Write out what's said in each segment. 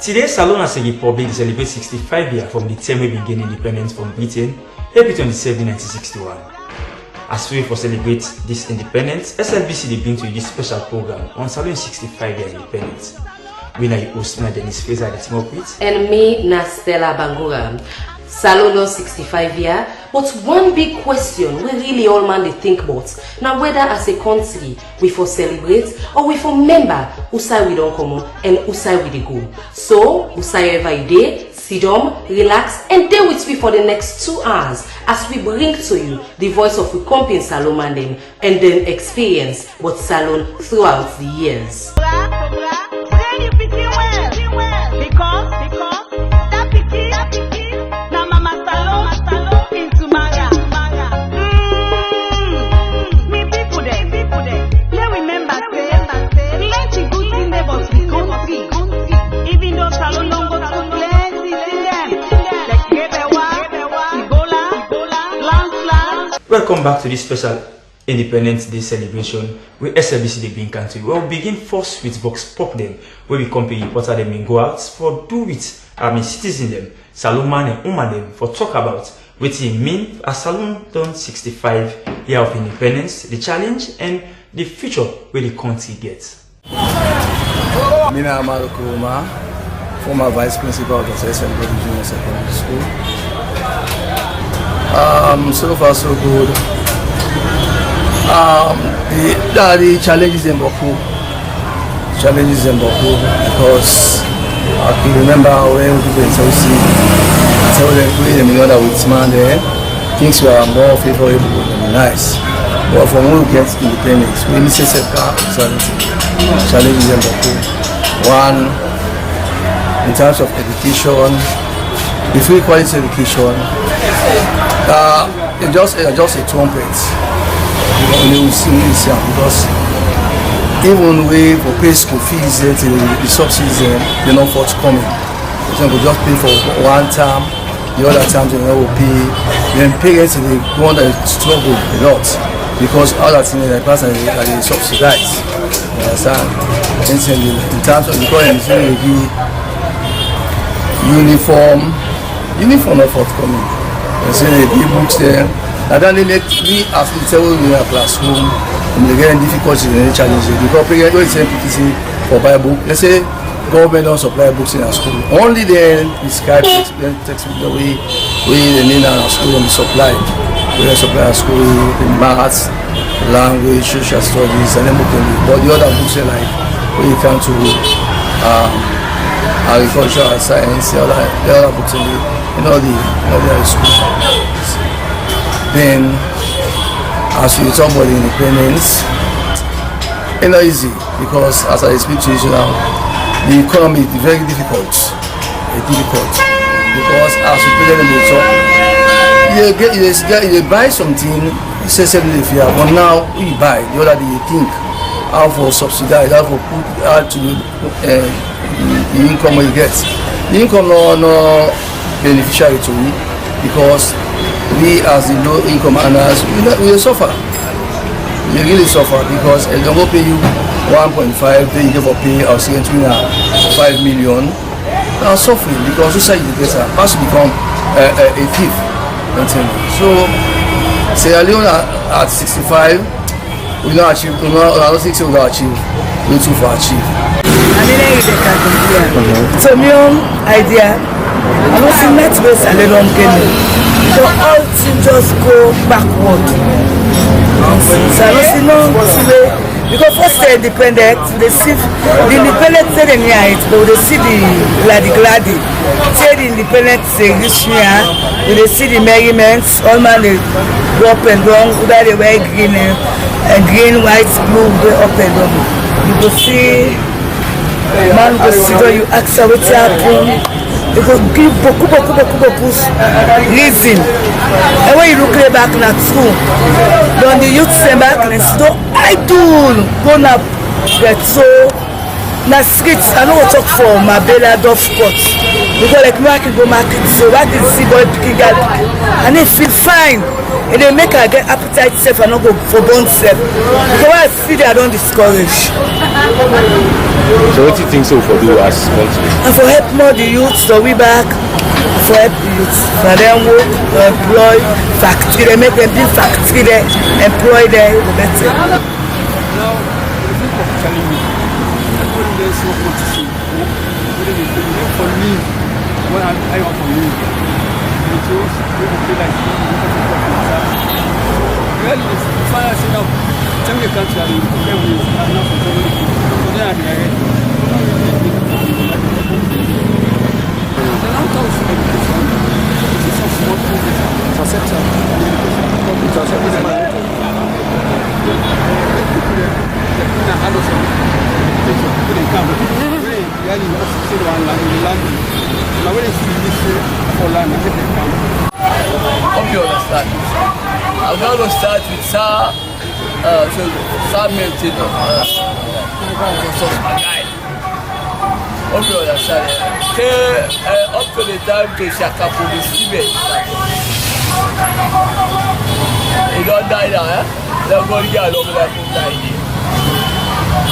Today, Salone as a republic celebrates 65 years from the time we began independence from Britain, April 27, 1961. As we celebrate this independence, SLBC they bring to you this special program on Salone's 65 year independence. We are your host, Dennis Fraser, the team up with. And me, Nastella Bangura. Salone 65 year, but one big question we really all man they think about now whether as a country we for celebrate or we for member who side we don't come on and who side we dey go. So who side every day, sit down, relax and stay with me for the next 2 hours as we bring to you the voice of we company Salone and then experience what Salone throughout the years. Welcome back to this special Independence Day celebration with SLBC the Bean Country. We'll begin first with Vox Pop them, where we company reporter them in go out for do with citizen them, Salone and woman them for talk about what it mean as Salone done 65 year of independence, the challenge and the future where the country gets. Mina Amarokuma, former vice principal of the SLBC Junior Secondary School. So far so good. The challenges in Boku. Because I can remember when we were in Chelsea, I told them we know that with man there, things were more favorable and nice. But from when we get independence, we need to set challenges in Boku. One, in terms of education, the free quality education. Just a trumpet. Because even we for pay school fees till the subsidies they're not forthcoming. So we just pay for one term, the other time they will pay. Then parents they go on and struggle a lot because all that things the person they subsidize. You understand? In terms of the current they give uniform not forthcoming. They say they give books there. And then they make we as we tell in our classroom and they get difficulties and challenges because parents don't say PTC for buy book. Let's say government don't supply books in our school. Only then we Skype textbook the way we need our school and supply. We supply our school in maths, language, social studies, and then but the other books are like when you come to agriculture, science, the other books in all the school. Then, as you talk about the independence, it's not easy because as I speak to you now, the economy is very difficult. Because as you put them in the top, you buy something, you say $7 if you have, but now you buy, the other day you think how for subsidize, how for put out to the income you get. The income no beneficiary to me because we as the low income earners we suffer. We really suffer because they don't pay you 1.5, then you give a pay or say 5 million. They are suffering because society gets has to become a thief. So Sierra Leone at 65, we don't achieve. I don't think so. We don't achieve. We too far achieve. So my own idea, I don't see that way Sierra Leone game. So all things just go backward. So I don't see no way. Because first they're independent, they see the independent say them here, but they see the gladi. Say the independent say reach here, they see the merriments, all man they go up and down, whether they wear green, white, blue, they up and down. You go see man go sit down, you ask her what's happening. They go give beaucoup reason. And when you look back na true, then the youth say back and say, I do go na get so na streets. I know what talk for my Bella Dove Spot. Because like market go market, so what did see boy picking girl and they feel fine. And they make her get appetite safe and not go for bone safe. Because when I see I don't discourage. So what do you think so for do as country? And for help more the youth, so we back for help the youth. For them work, to employ factory, they make them build factory there, employ there, better. Now, if you are telling me, everybody there is so good to see. For me, what I want from you, it was really feel like well, if I say now, tell me a country that you compare with, I'm not from somebody. The long term education is a small thing. Hope you understand. I'm going to start with Sir Milton. My guy. Hope you understand. Up to the time to Shaka Police, he don't die now, eh? They're going to get over there to die.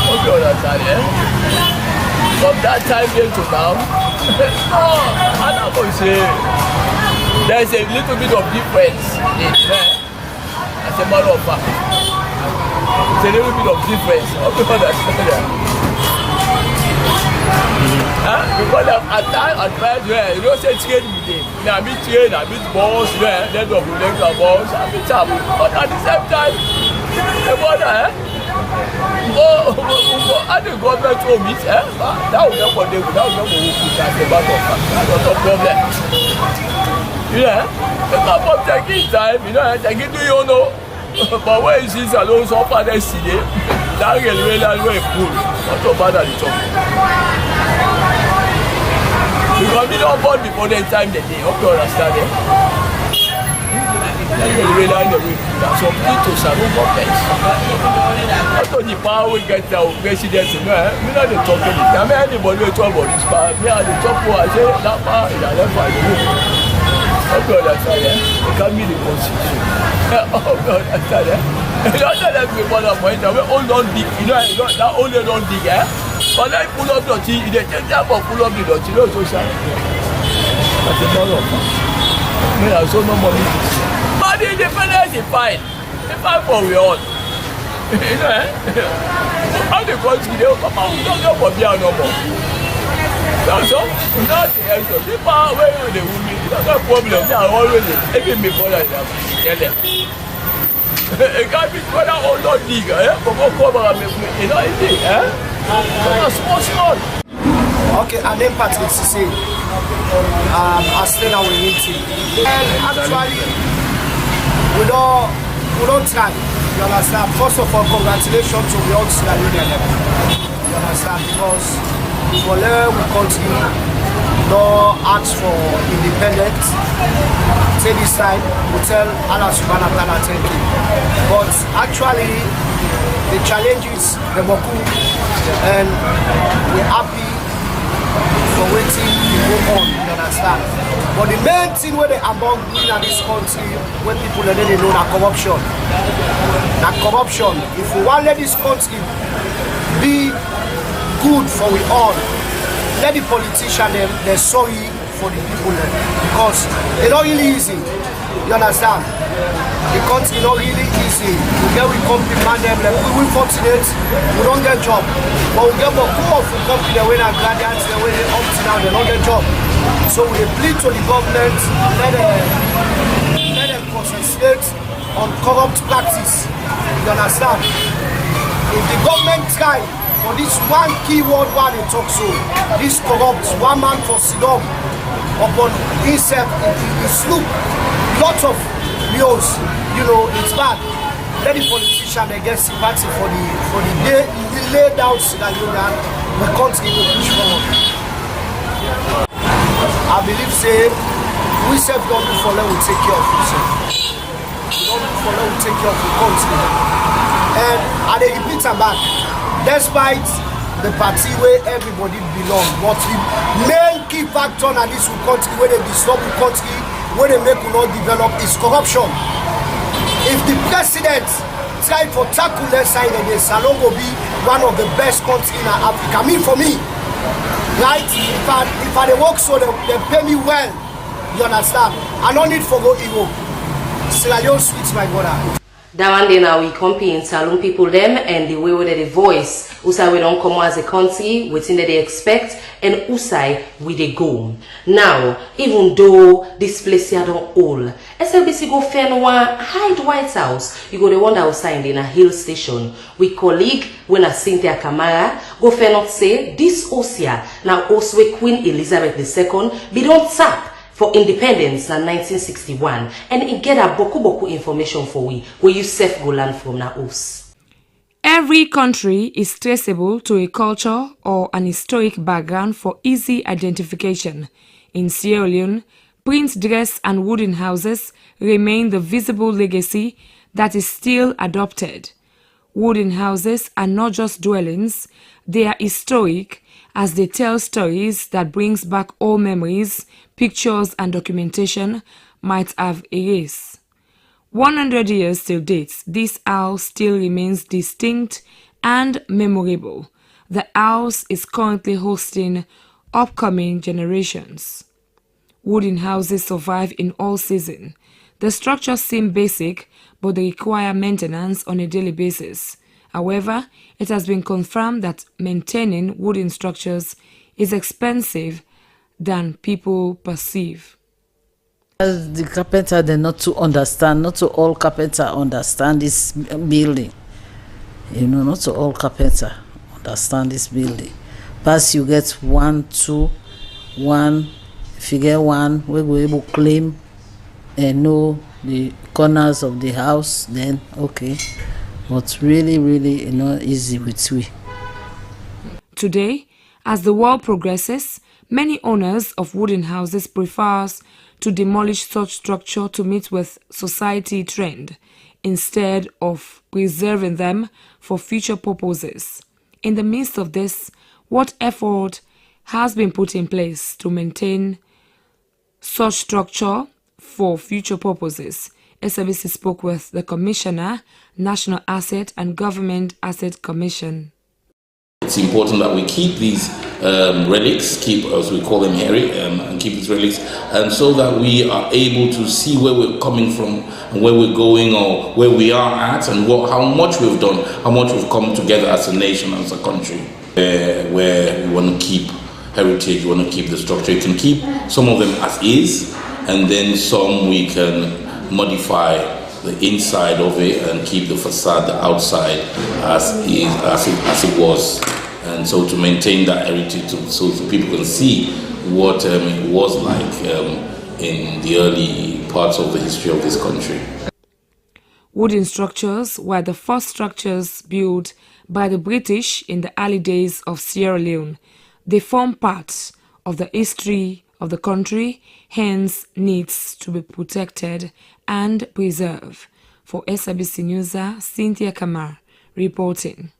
Hope you understand, From that time till to now, I'm not going to say there's a little bit of difference in as a matter of fact. It's a little bit of difference. Hope you understand. Because at times, you don't say train with them. I mean train, I mean balls, then of the balls, I mean tap. But at the same time, the border, and the government home it, that will not for them, that will not for who put as a matter of fact. That's not a problem. The government taking time, taking to you know. But when you see alone so far they see it, that railway line will pull. Not so bad at the top. Because we don't born before the time that they hope you understand it. That railway line will pull. Some people are no complex. Not only power we get our president, we not the talk anything. I mean anybody will talk about this power. Me at the top who I say that power is a left by the room. Hope you understand it. It can be the constitution. Oh God, I tell you. You don't tell them people that point we all don't dig. That only don't dig, But then pull up the tea, they take time for pull up the tea, so sad. That's a lot of fun. I mean, I saw no money. But the independence is fine. It's fine for we all. How the country, they come out, we don't go for beer no more. That's all. Not the answer. People are where they will be. That's no problem. They are always even before that. It can't be for that old dog digger, for more cover, anything, small. Okay, and then Patrick Sisse, I stayed out with meeting. And actually, we don't try. You understand? First of all, congratulations to the old Sierra Leone. You understand? Because for there we continue, no ask for independence. Say this time, we tell Allah subhanahu wa ta'ala thank you. But actually, the challenges, the Boku, and we're happy for waiting to go on, you understand? But the main thing where they about in this country, when people are letting know that corruption. That corruption, if we want to let this country be good for we all, let the politicians, they're sorry for the people there because it's not really easy. You understand? The country not really easy. We get we compliment them, like we fortunate, we don't get job. But we get more powerful company when our graduates, when they up to now, they don't get job. So we plead to the government, let them concentrate on corrupt practice. You understand? If the government try for this one key word where they talk so, this corrupt one man for Sidon upon himself in sloop, lots of meals, you know, it's bad. Let the politician they get sympathy for the day we lay down Sierra Leone, we continue to push forward. I believe say we self don't do for them, we take care of ourselves. We don't do for them, we take care of the country. And they repeat and back, despite the party where everybody belong, but the main key factor in this country where they disturb the country, where they make not develop is corruption. If the president try to tackle that side of the Salon will be one of the best countries in Africa. I mean for me, right? If I work so they pay me well, you understand? I don't need for go Europe. Sierra Leone sweets my brother. That one day now we compare in Salon people them and the way where they voice Usai we don't come as a country within that they expect and Usai we they go. Now, even though this place here don't all, SLBC go fair no one hide White House. You go the one that was signed in a hill station. We colleague when a Cynthia Kamara go fair not say this Osia now also Queen Elizabeth II be don't tap for independence in 1961 and it get a boku information for we where you self go land from now us. Every country is traceable to a culture or an historic background for easy identification. In Sierra Leone, print dress and wooden houses remain the visible legacy that is still adopted. Wooden houses are not just dwellings, they are historic as they tell stories that brings back all memories, pictures and documentation might have erased. 100 years till date, this house still remains distinct and memorable. The house is currently hosting upcoming generations. Wooden houses survive in all seasons. The structures seem basic, but they require maintenance on a daily basis. However, it has been confirmed that maintaining wooden structures is expensive than people perceive. The carpenter, they not to understand, not to all carpenter understand this building. You know, not to all carpenter understand this building. But you get 1, 2, 1, if you get one, we will able to claim and know the corners of the house, then okay. But really, you know, easy with we. Today, as the world progresses, many owners of wooden houses prefer to demolish such structure to meet with society trend instead of preserving them for future purposes. In the midst of this, what effort has been put in place to maintain such structure for future purposes? SABC spoke with the Commissioner, National Asset and Government Asset Commission. It's important that we keep these relics, keep, as we call them, and keep these relics, and so that we are able to see where we're coming from and where we're going or where we are at and how much we've done, how much we've come together as a nation, as a country. Where we want to keep heritage, we want to keep the structure. You can keep some of them as is, and then some we can modify the inside of it and keep the facade, the outside as it was, and so to maintain that heritage, so people can see what it was like in the early parts of the history of this country. Wooden structures were the first structures built by the British in the early days of Sierra Leone. They form part of the history of the country, hence needs to be protected and preserved. For SABC News, Cynthia Kamara reporting.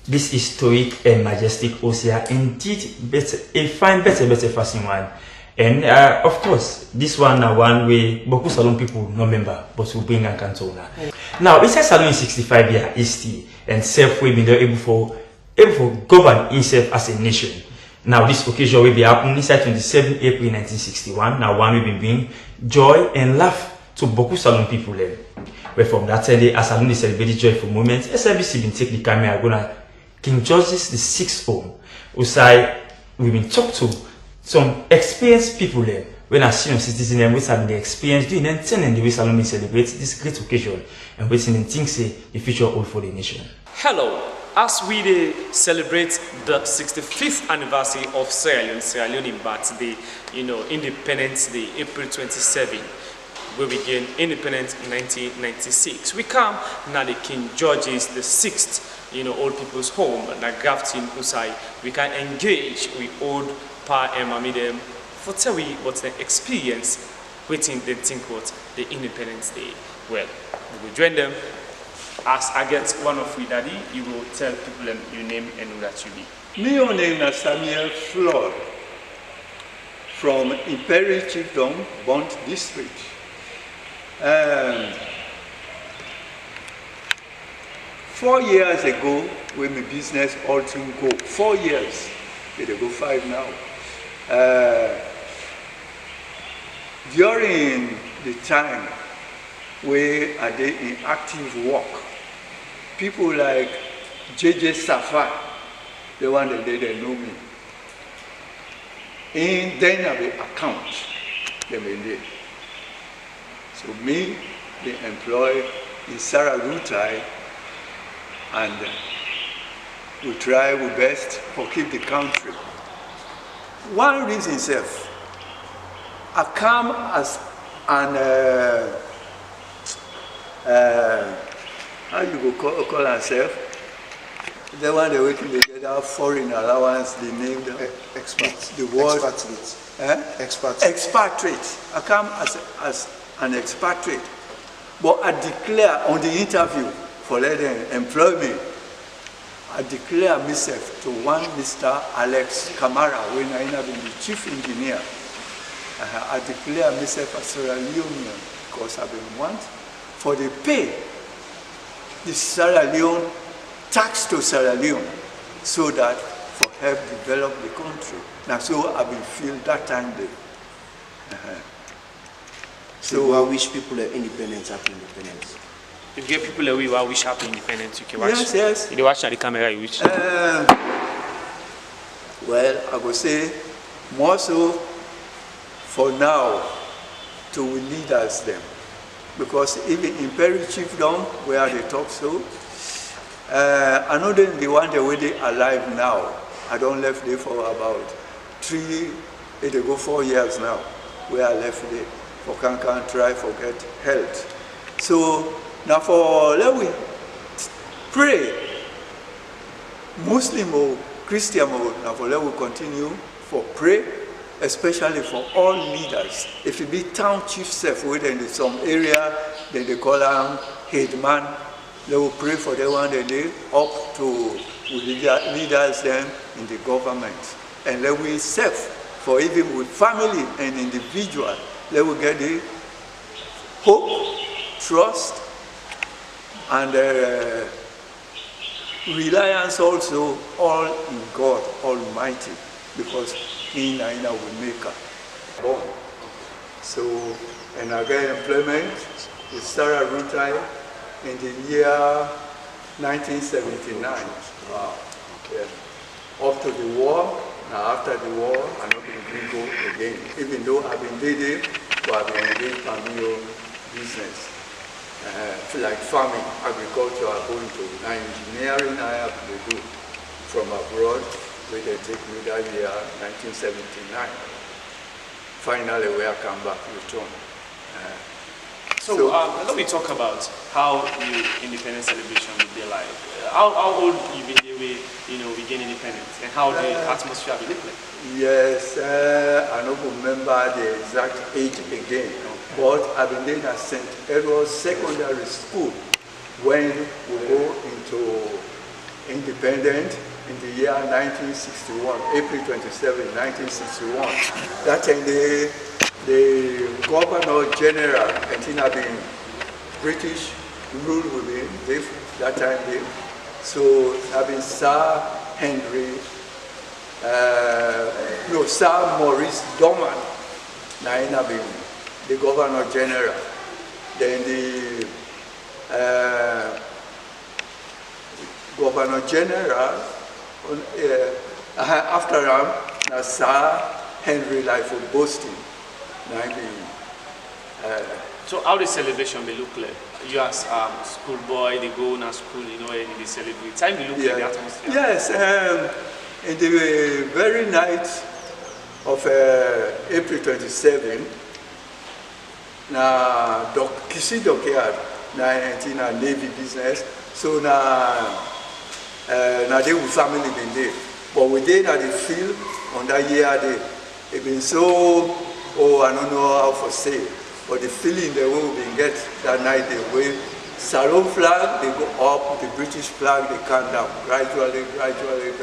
This historic and majestic Osia indeed a fine better fashion one. And of course, this one one way Boku Salon people no member, but we bring a cantona. Now, inside Salon in 65 year history and self we been able for govern itself as a nation. Now, this occasion will be happening inside 27 April 1961. Now, one will be bring joy and laugh to Boku Salon people then. Where from that day, as Salon celebrated joyful moments, SIBC been take the camera gonna King George's VI home. Usai, we've been talked to some experienced people there. When I see citizens and which have the experience doing and telling the way Salon celebrates this great occasion and waiting and think say the future all for the nation. Hello, as we celebrate the 65th anniversary of Sierra Leone birthday, Independence Day, April 27. We begin independence in 1996. We come now the King George's VI, old people's home, na Grafton Usai. We can engage with old pa and mami them for tell we what the experience waiting they think what the Independence Day. Well, we will join them. As I get one of we daddy, you will tell people your name and who that you be. Me on name is Samuel Floyd from Imperial Chiefdom, Bond District. 4 years ago, when my business all team go, 4 years, they go 5 now. During the time where I did in active work, people like JJ Safa, the one that they know me, in then of the account, they made. So me, they employ in Sarah Rutai, and we try our best for keep the country. One reason is I come as an how you go call ourselves? The one they working together foreign allowance, they name the expats. The word Expatriates. I come as an expatriate, but I declare on the interview for letting employ me, I declare myself to one Mr. Alex Kamara when I have been the chief engineer. I declare myself a Sierra Leonean because I've been want for the pay the Sierra Leone tax to Sierra Leone so that for help develop the country. Now so I've been feel that time there. So I wish people are independence, happy independence. If you get people away who wish happy independence, you can watch. Yes, yes. You watch at the camera, you wish. Well, I would say more so for now to lead us them. Because even Imperial Chiefdom, where they talk so, I know them the one that way alive now. I don't left there for about 4 years now, where I left there. For can't try forget health. So now for let we pray, Muslim or Christian or now for let we continue for pray, especially for all leaders. If it be town chief self within some area, then they call them headman. They will pray for the one that they up to leaders them in the government. And let we serve for even with family and individual. Let we get the hope, trust, and reliance also all in God Almighty, because He will make a born. So, and I get employment with Sarah Rutai in the year 1979. Wow. Yeah. Up to the war. Now after the war, I'm not going to go again. Even though I've been there, but I've been doing family business. Like farming, agriculture, I'm going to engineering I have to do from abroad, where they take me that year, 1979. Finally, where I come back, return. So let me talk about how your independence celebration will be like. How old you been there with, we gain independence, and how the atmosphere will look like? Yes, I don't remember the exact age again, but I've been there at St. Edward's Secondary School when we go into independent. in the year 1961, April 27, 1961. That time the Governor General, and being British rule within that time. So having Sir Henry, Sir Maurice Dorman, now being the Governor General. Then the Governor General, after him, Sir Henry Life of Boston. So how the celebration will look like? You as schoolboy, they go to school, and they celebrate. Time will look like the atmosphere. Yes, in the very night of April 27, na Kisi Dockyard, na Navy business. So na they with family been there. But we did at the field on that year it been so, I don't know how to say, but the feeling the way we been get that night, the way Salon flag, they go up, the British flag, they come down gradually until it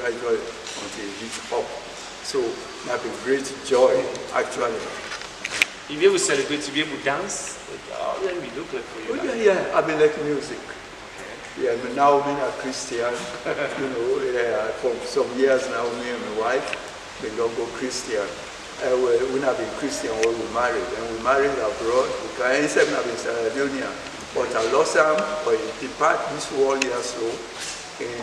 reach up. So that been great joy, actually. If you able to celebrate, you be able to dance, how does it look like for you? Yeah, I been like music. Yeah, but now I'm a Christian, for some years now, me and my wife, we don't go Christian. We have been Christian when we married, and we married abroad, because I have been Sierra Leone, but I lost him, but he departed this world years so in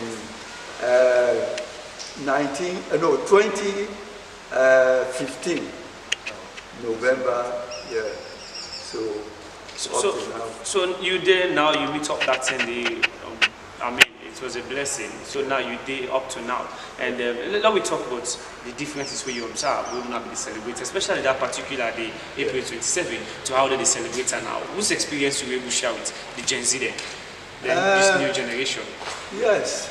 2015, November, yeah. So you there now, you meet up that Sunday, it was a blessing. So now you there up to now. And let me talk about the differences where you observe, we will not be celebrated, especially that particular day, April 27, to how they celebrate now. Whose experience you were able to share with the Gen Z then this new generation? Yes.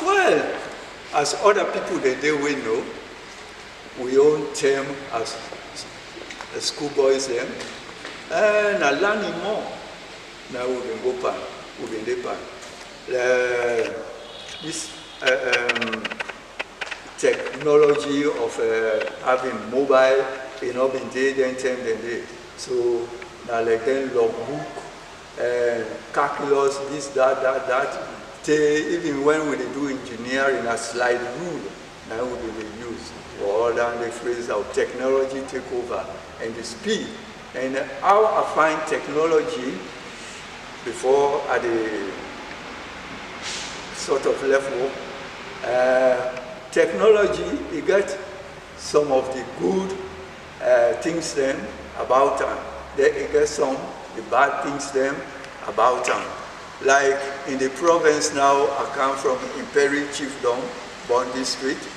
Well, as other people that they will know, we own them as schoolboys then. And I learn more. Now we can go back, we can go back. This technology of having mobile, been day, then. So now like then logbook, calculus, this, that. Even when we do engineering, a slide rule, now we will use. Or then the phrase of technology take over and the speed. And how I find technology before at the sort of level, technology, you get some of the good things then about them. Then you get some the bad things then about them. Like in the province now, I come from Imperial Chiefdom, Bondi Street.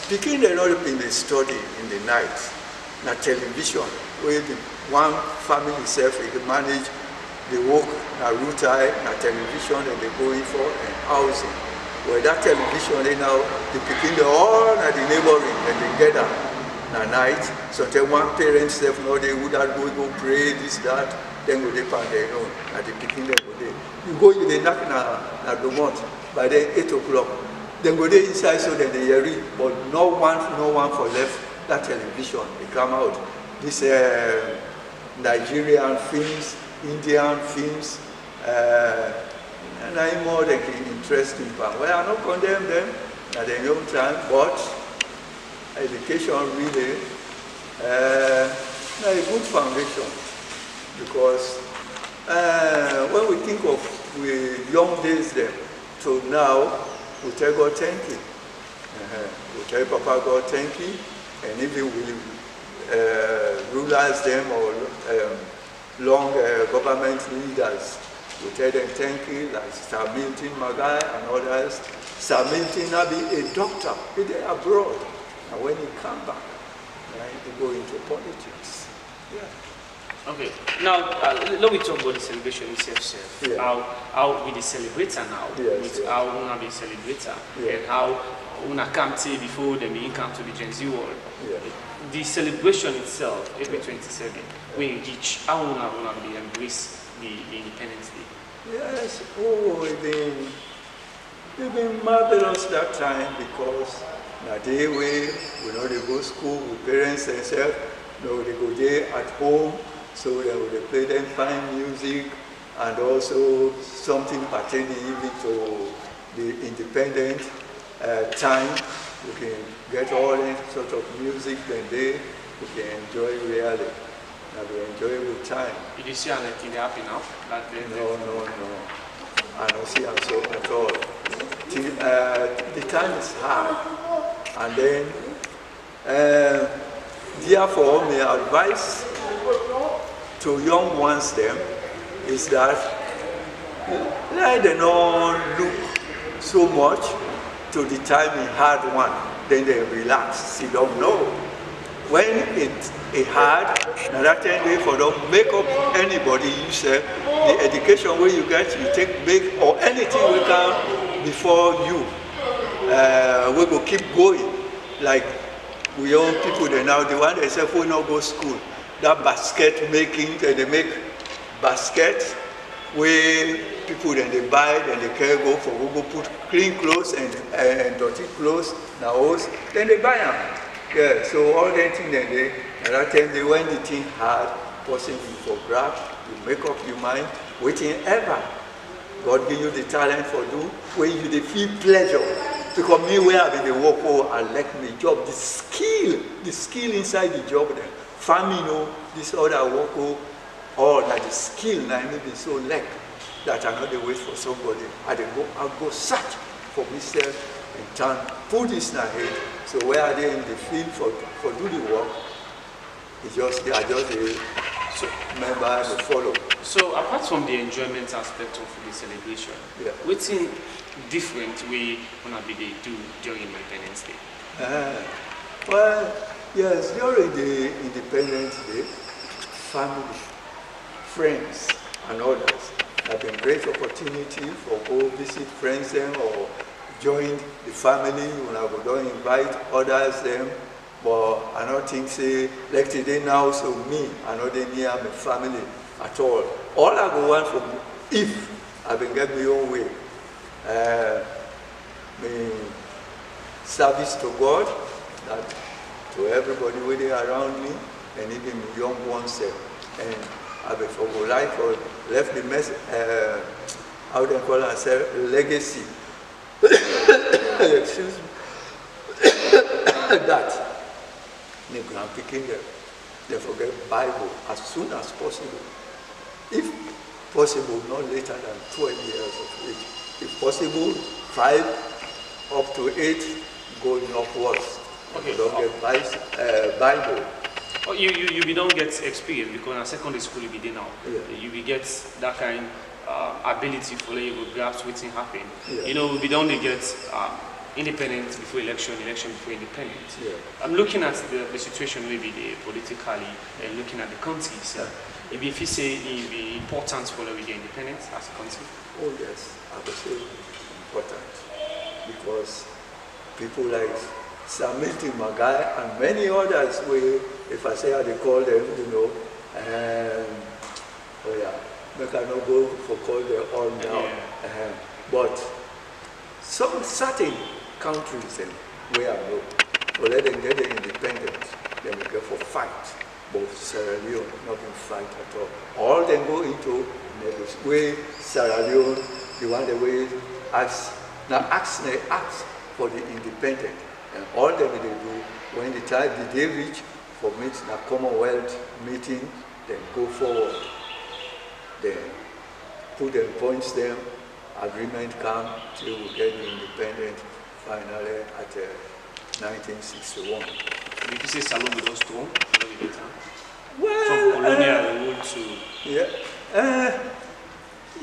Picking the not in the study in the night. Na television, where the one family itself they manage the work na router, na television and they go in for and housing. Where that television they now they picking the all na the neighboring and they gather na night. Sometimes one parent self know they would go pray this that, then go they find their own and they picking them go there. You go you they knock na the month by then 8 o'clock. Then go there inside so that they hear it, but no one for left. That television, they come out. These Nigerian films, Indian films, and I'm more like interesting part. Well, I don't condemn them at the young time, but education really a good foundation because when we think of the young days then to now, we tell God thank you. We tell Papa God thank you. And even we rulers them or long government leaders, we tell them thank you, like Sir Milton Magai and others. Sir Milton now be a doctor, he's abroad. And when he come back, he go into politics. Yeah. Okay, now let me talk about the celebration itself. Yeah. How we celebrate now, with how we celebrate and how we come to before the main come to the Gen Z world. Yeah. The celebration itself, April 27, we reach how we embrace the Independence Day. Yes, It's been marvelous that time because na day we know they go school with parents themselves, they go there at home, so they will play them fine music and also something pertaining even to the independent time. We can get all sort of music and we can enjoy really. Have an enjoyable time. Did you see anything happen now? No. I don't see it so at all. The time is hard. And then, therefore, my advice to young ones them is that let them not look so much to the time in hard one, then they relax. You don't know. When it hard, now that time for them make up anybody yourself, the education where you get, you take big or anything we can before you. We go keep going. Like we young people they now, the one they say we not go school. That basket making, they make baskets where people then they buy, then they can go for go put clean clothes and dirty clothes now, then they buy them. Yeah, so all that thing then they, at that time they when the thing hard, possibly for grab, you make up your mind, waiting ever. God give you the talent for do, where you they feel pleasure. Because me where I've been the work, I like my job, the skill inside the job then. Family this other work, all that the skill now maybe so like that I not the wait for somebody. I'll go search for myself in town, put this in my head. So where are they in the field for do the work? It's just they are just a member to follow. So apart from the enjoyment aspect of the celebration, what's in different way gonna be they do during Independence Day? Well, yes, during the Independence Day, family, friends, and others have been great opportunity for go visit friends them or join the family when I go down invite others them, but I don't think say like today now so me I know they near my family at all. All I go want from if I been get my own way, my service to God, that to everybody waiting around me and even my young ones and I been for go life or left the message how they call ourselves legacy. Excuse me. That they grand picking them, they forget Bible as soon as possible. If possible, not later than 12 years of age. If possible, 5 up to 8 going upwards. Okay. Don't get Bible. Oh, you don't get experience because in secondary school you be there now. Yeah. You will get that kind ability for you to grasp what's happening. Yeah. We don't get independence before election before independence. Yeah. I'm looking at the situation maybe politically and looking at the countries. Maybe if you say it be important for we get independence as a country. Oh yes, I would say important because people like Samantha Magai and many others will, if I say how they call them, I cannot go for call them all now. But some certain countries where I know, or let them get the independence, they will go for fight. Both Sierra Leone not in fight at all. All them go into where Sierra Leone, the one that way ask for the independence. And all them they do, when the time they reach for meet the Commonwealth meeting, then go forward. Then put them points them, agreement come till we get the independence finally at 1961. Did you say Salon was strong? Well, from colonial rule to...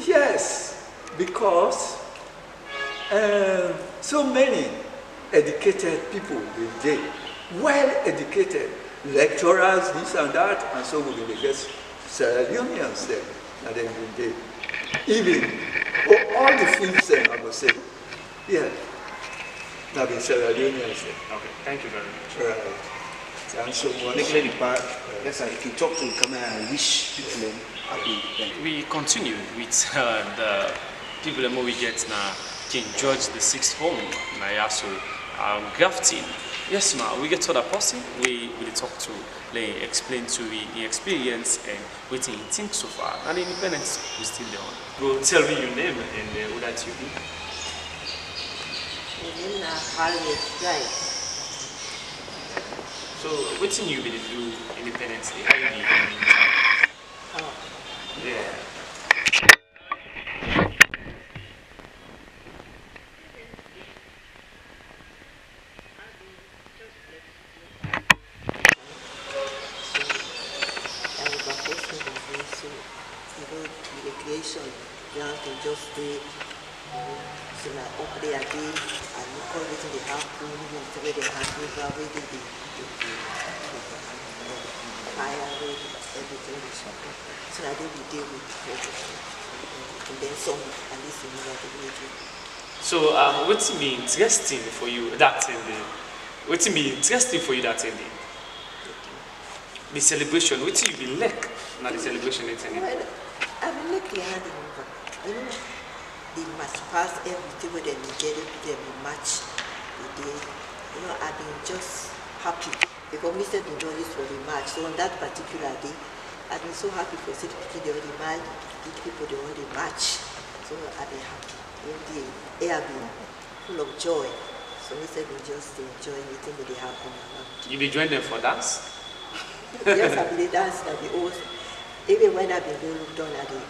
yes, because so many educated people these days, well educated, lecturers, this and that, and so we will get Sierra Leoneans then, and then they even all the fields then I would say, yeah, now be Sierra Leoneans then. Okay, thank you very much. Right. Thanks so much. Yes, sir, if you talk to the camera and wish people happy. We continue with the people we get now King George VI home. Na so grafting. Yes, ma. We get to the person. We talk to, like, explain to the experience and what he thinks so far. And the independence we still there. Go tell me your name and what that you do. So, what thing you really do Independence Day? How you do it? Yeah. Just stay, so like up there again, and look everything they have to, the way they have to, the way they fire, everything is so that they will deal with everything. And then some, at least you know what they will do. So, what's it mean interesting for you that ending? What's it mean interesting for you that ending? The celebration, what's you be like? Not the celebration it's ending. Well, I will like the hand over. You know, they must pass everything where they get it, they will match the day. You know, I've been just happy because Mr. Dindon is for the match. So on that particular day, I've been so happy for city people they already match, the people they already match. So I've been happy. The air been full of joy. So Mr. Dindon just enjoy anything that they happen. You be joining them for dance? Yes, I've been dancing at the old. Even when I've been going down at the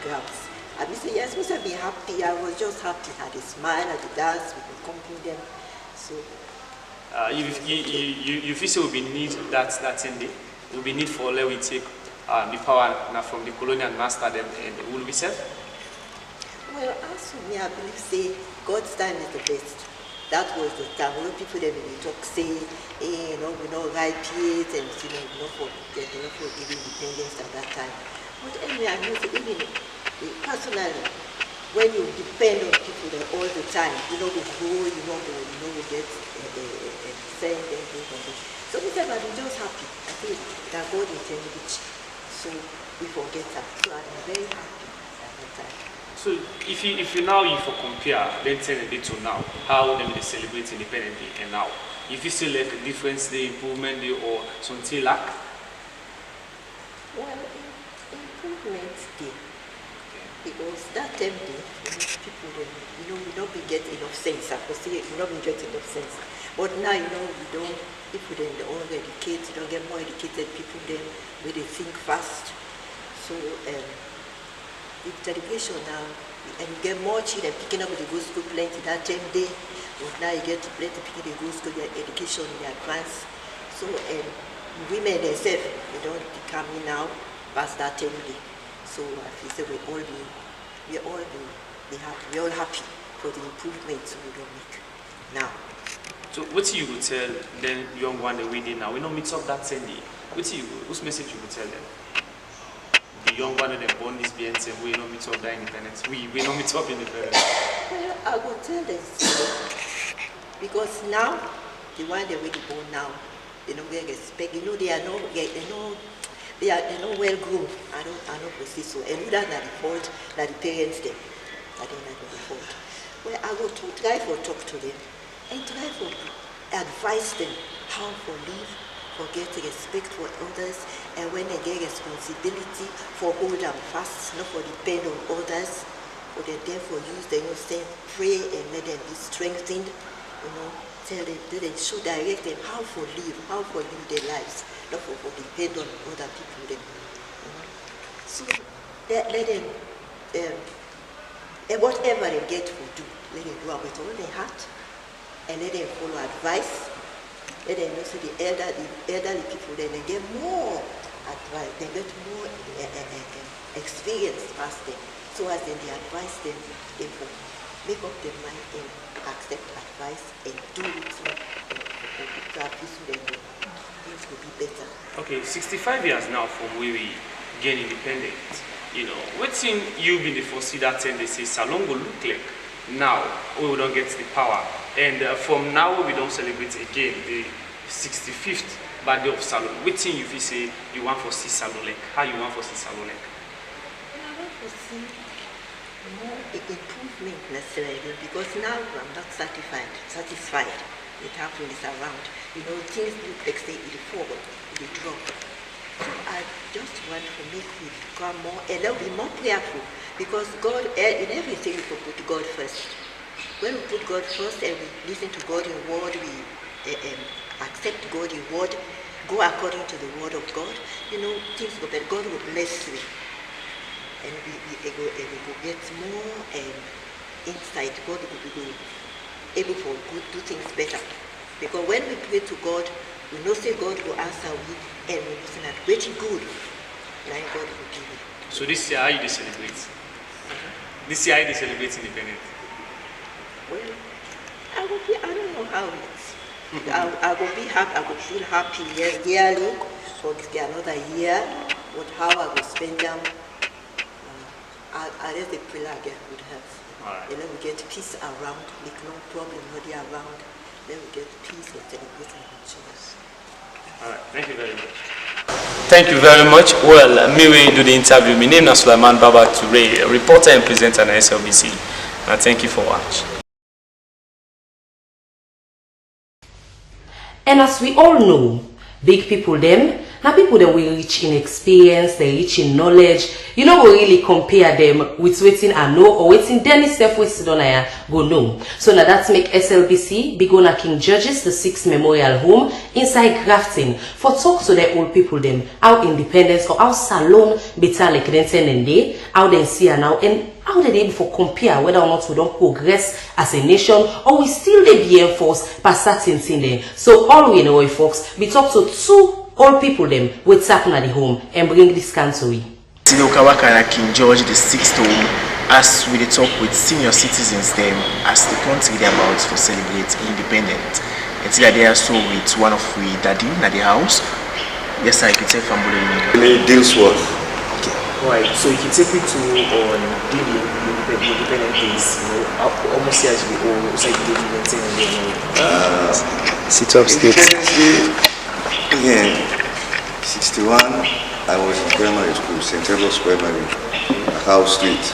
grounds. I be say yes, Mr. Be happy. I was just happy at the smile, at the dance, we could accompany them. So you feel so we need that in day? Will be need for let we take the power now from the colonial master them and will be safe? Well, as for me, I believe say God's time is the best. That was the time. A lot of people they talk say, hey, you know, we know right years and you know, not for giving independence at that time. But anyway, I know even personally, when you depend on people all the time, you know, we grow, you know, we get send and things like that. So we said, I'm just happy. I think that God intended it. So we forget that. So I'm very happy at that time. So if you now compare then 10 day to now, how they celebrate Independence Day and now, if you still like a difference, the improvement day or something like? Well, improvement day. Because that time day, people, you know, we don't get enough sense. I could say we don't get enough sense. But now, you know, we don't, people then all educate, you don't get more educated people then, where they think fast. So, the celebration now, and you get more children picking up with the go school plenty that time day. But now you get plenty picking the go school, their education in advance. So, women themselves, they don't become now past that time day. So I feel say we're all happy. We're all happy for the improvements we don't make now. So what you would tell then young one that we did now? We don't mix up that same day. Whose message you would tell them? The young one that they born this being say we don't mix up that independence. We don't mix up independence. Well, I would tell them because now the one they really born now, they don't get respect. You know they are not well groomed. I don't foresee so. And that's not the fault, not the parents them. I don't know the fault. Well, I will try to talk to them and try to advise them how to live, for get respect for others, and when they get responsibility for hold them fast, not for depend on others, for they therefore use them, you say, pray and let them be strengthened, you know, tell them, they should direct them how to live their lives. Not for depend on other people then. So let them and whatever they get to do, let them do it with all their heart and let them follow advice. Let them know so the elderly people then they get more advice, they get more experience past them. So as then they advise them, they will make up their mind and accept advice and do it so that things will be better. Okay, 65 years now from where we gain independence, you know, what's in you been the foresee that time they say Salon will look like now we don't get the power. And from now we don't celebrate again the 65th birthday of Salon. What thing you feel say you want for see Salon like? How you want for see Salon like? I want to see more improvement necessarily, because now I'm not satisfied with how things around. You know, things look like say it forward, it drop. So I just want to make it become more, a little bit more prayerful, because God, in everything we put God first. When we put God first and we listen to God's word, we accept God's word, go according to the word of God, you know, things go better. God will bless you. And we will get more insight. God will be able to do things better. Because when we pray to God, we know say God will answer we, and we listen at very good. Now God will give it. So this year, how you celebrate? This year, how you celebrate independence? Well, I don't know how it's. I will be happy. I will feel happy yearly for another year. But how I will spend them, I let the prayer again would help. Right. And then we get peace around, like no problem, not around. Then we get peace and celebrating our Jesus. All right. Thank you very much. Thank you very much. Well, me will do the interview. My name is Sulaiman Baba Toure, a reporter and presenter on SLBC. And thank you for watching. And as we all know, big people them, now people that we rich in experience, they rich in knowledge. You know, we really compare them with waiting I know or waiting Dennis self with Sidonaya go know. So now that's make SLBC be gonna King George's the 6th Memorial Home inside Grafton for talk to the old people them how independence or how salon better like and day, how they see her now and how they able for compare whether or not we don't progress as a nation or we still they be enforced by certain thing there. So all we know folks, we talk to 2 old people them with happen at the home and bring this country. Kawaka King George the 6th home as we talk with senior citizens them as the country they about to celebrate independence. Until they are so with one of we daddy at the house. Yes, I can take from deals worth. Okay. Alright, so you can take me to on daily independent days, you know, almost as we all say daily sit up state. Again, 61, I was in primary school, St. Elmo's Primary, House Street.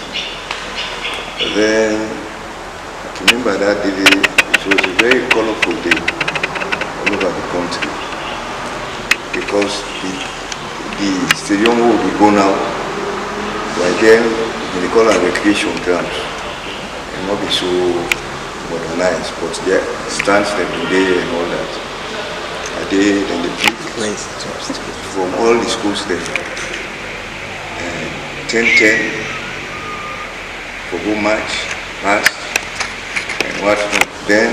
And then, I remember that day, it was a very colorful day all over the country. Because the stadium will be gone out, by then, they call it recreation grounds. And not be so modernized, but there stands them there and all that. Then the people from all the schools there, 10-10 for go match, pass, and what then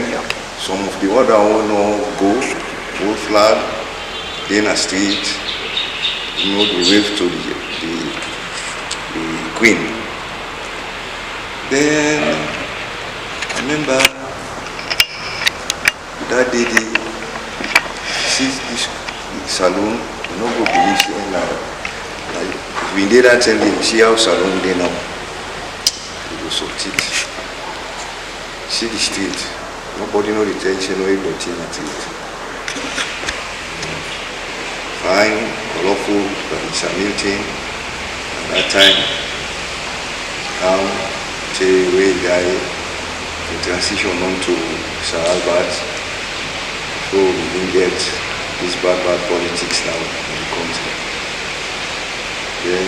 some of the other owner go flag, then a street, you know, they wave to the queen. Then I remember that day this saloon, you know, go believe in like we did that tell them, see how saloon they now. It was so thick. See the street. Nobody know the tension, no everything at it. Fine, colorful, but it's a new thing. At that time, now till we guy the transition on to Sir Albert. So we didn't get this bad politics now in the country. Then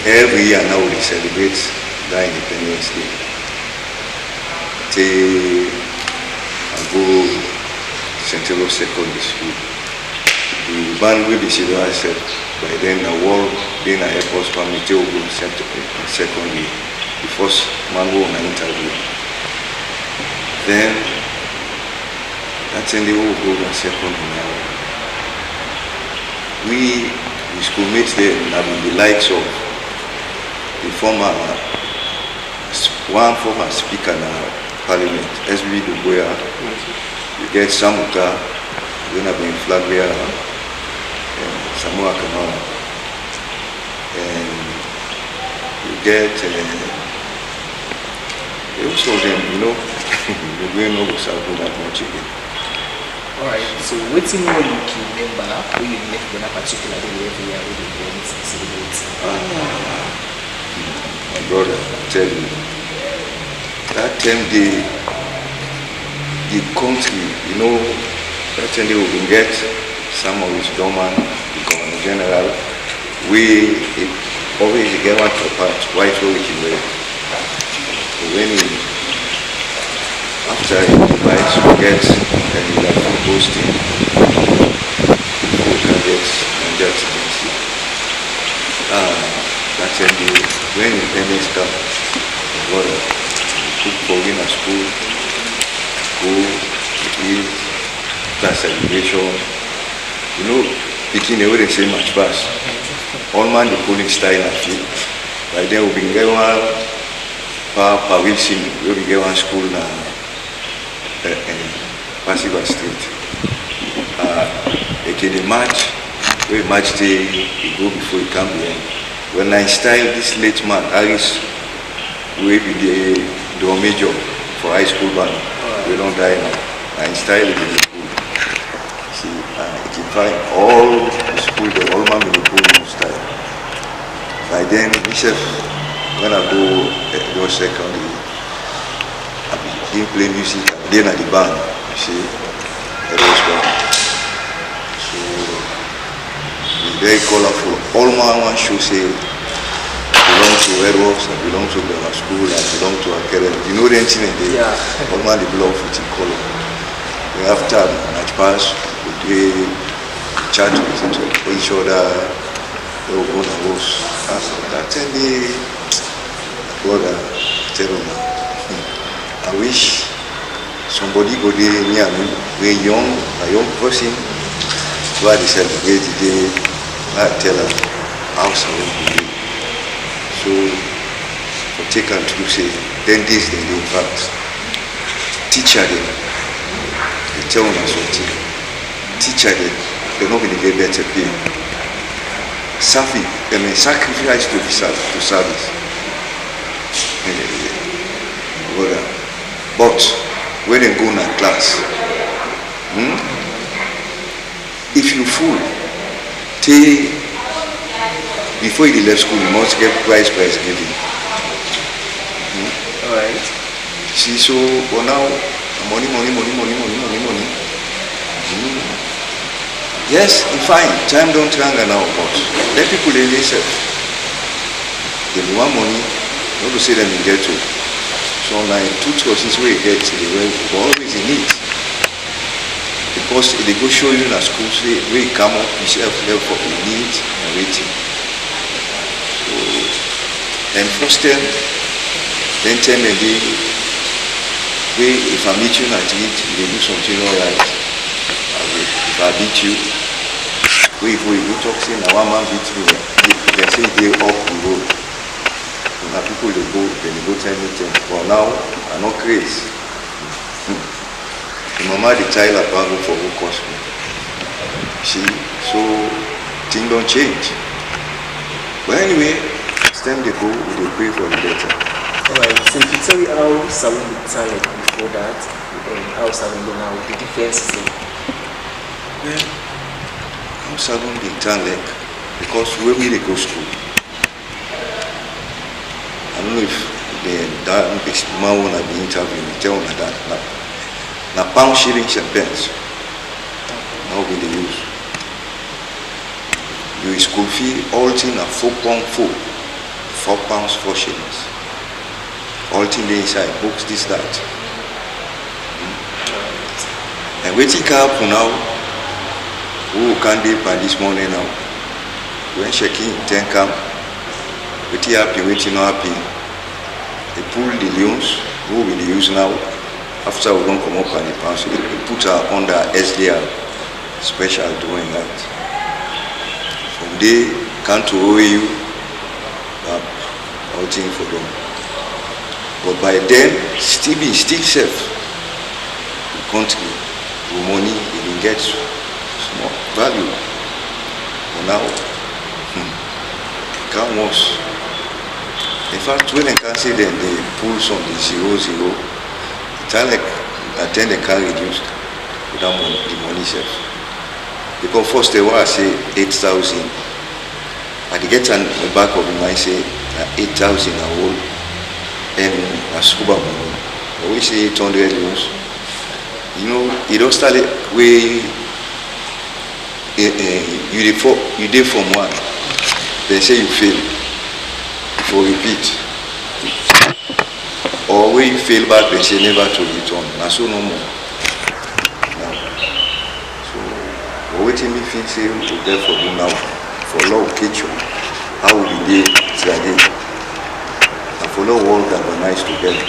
every year now we celebrate that Independence Day. Till I go St. Elmo's Secondary School. The band will be seen I said by then the war being a airport family till go secondary. The first man who on an interview. Then that's in the whole go and second now. We schoolmates there have been the likes of the former speaker in Parliament, SB Duboya. You get Samuka, then have been flag bearer, Samoa Kamara, and you get also them, you know, we know what's happening that much again. Alright, so waiting more you can remember when you left on a particular day every year with the events celebrate. My brother, I tell you, that time the country, that time they will get some of his doorman, the governor general, we always get one part, white we can wear. When after he divides, we get and he like posting, we can get citizenship. That time when independence come, brother, cook for him at school, go eat, class celebration. Picking away the same much pass. All man the polling style and feel. By then we been get one per week we been get one school na Passiva Street. The match, we match day he go before he come here. When I style this late man, Harris, we be the door major for high school band. We don't die now. I style it. See, you can find all the school, all man in the pool style. By then, myself, when I go secondary, I begin play music, and then at the band, you see, it was fun. So, it's very colorful. All man should say, I belong to Edwards, I belong to grammar school, I belong to academy. You know the thing there? Yeah. All man, they belong with the color. After match pass, we chat with each other, they will go to house. That time brother, tell me, I wish somebody go there near me, a young person, why they celebrate the day, I tell them how I will be. So, for take and to say, 10 days they in fact, teacher them. Tell them something. Teacher them, they're not going to get better pay. Sacrifice to service. But when they go in a class, if you fool, before you left school, you must get prize giving. Alright. See, so for now, money. Yes, fine, time don't run now, but let people in themselves. They want money, not to say them in get to. So now, two choices where you get, they will always in it. Because they go show you in a school, say, where you come up, yourself, help for the need and waiting. So, and first them, then tell them if I meet you in a street, they do something alright. If I beat you, if we go talk, say, now one man beat me, they say they up the road. Now people they go tell me things. But now, I'm not crazy. The mama, the child, I go for who cost me. See, so things don't change. But anyway, it's time they go, they pray for the better. Alright, so if you tell me how Salon began like before that, and how Salon now, the difference is well, how Salon began like, because when we go to school, I don't know if that man wanna be interviewing, tell me that now pound, shillings and pence. Now we they use. Your school fee all thing at £4.4, £4, 4 shillings. All thing inside, books, this, that. And waiting car up now, who can they by this morning now? When checking, 10 come, waiting happy, waiting not happy. They pull the Leones, who will use now, after we don't come up and the pounds, they put her under SDR, special doing that. From there, come to OAU, all thing for them. But by then, still safe. The country, the money, they didn't get small value. But now, can't worse. In fact, when they can say that they pull some the 0, it's like at then they can't reduce without the money safe. Because first they want to say 8,000. But they get on the back of the mind say, 8,000 a whole and a scuba money. But we say 800 euros. You know, you don't start it where you did from one. They say you fail. For repeat. Or where you fail back, they say never to return. And so no more. Now, so what me feel say to therefore do now for law kitchen. How will be today? And for law all organized together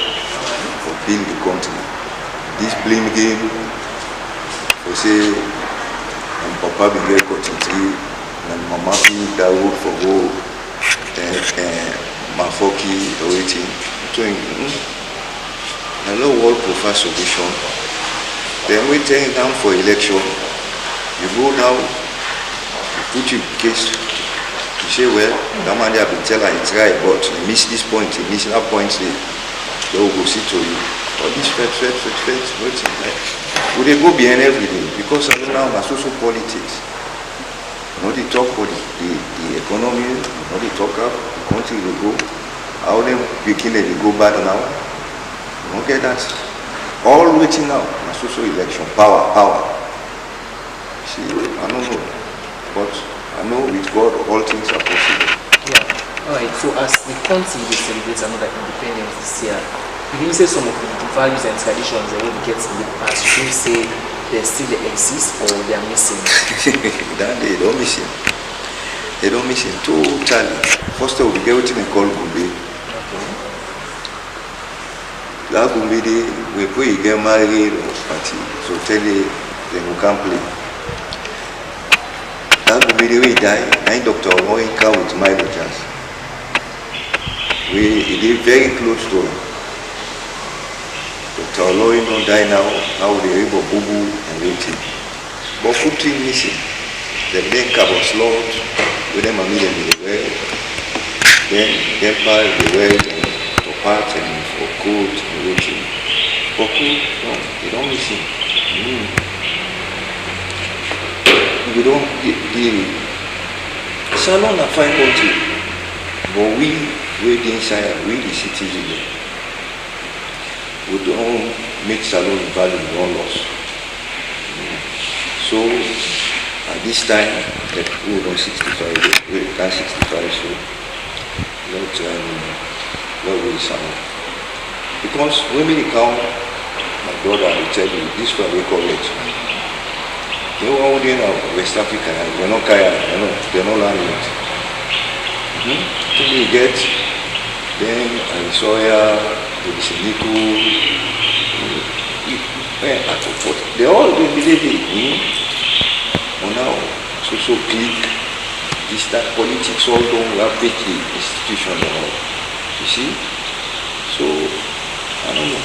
for build the country. This blame game, we say, and Papa be very content, and Mama be that wood for go, Mafoki, the waiting. So, a low world profile solution. Then we take down for election. You go now, you put your case, you say, well, that man have been telling it's right, but you miss this point, you miss that point, they will go see to you. All this waiting. Would they go behind everything? Because I know now my social politics. Not they talk about the economy, not they talk about the country will go. How them beginning they go bad now? You don't get that. All waiting now, my social election, power. See, I don't know. But I know with God all things are possible. Yeah. Alright, so as the country will celebrate another independence this year, you didn't say some of the values and traditions that we get in the past, you didn't say they still exist or they are missing? They don't miss him. They don't miss him totally. First of all, we get what we call Gumbe. Okay. That Gumbe, when you get married or party, so tell you, then you can't play. That Gumbe, when he died, my doctor was in car with my daughters. He did very close to him. Dr. Leone don't die now they able boo and waiting. But quickly missing. The then carbon slot, with them a million in the well. Then part the well for parts and for coat and waiting. For coat, no, they don't miss him. We don't the salon a fine country. But we the inside, we the citizens. We don't make salon value no loss. So at this time, we don't 65, we can't 65, so not really salon. Because when we count, my brother will tell you, this one we call it. They were all in West Africa, they're not kaya, they're not learning it. Until we get, then I saw here, they all believe it. Now, so click. Is that politics all done rapidly, institution and all. You see? So, I don't know.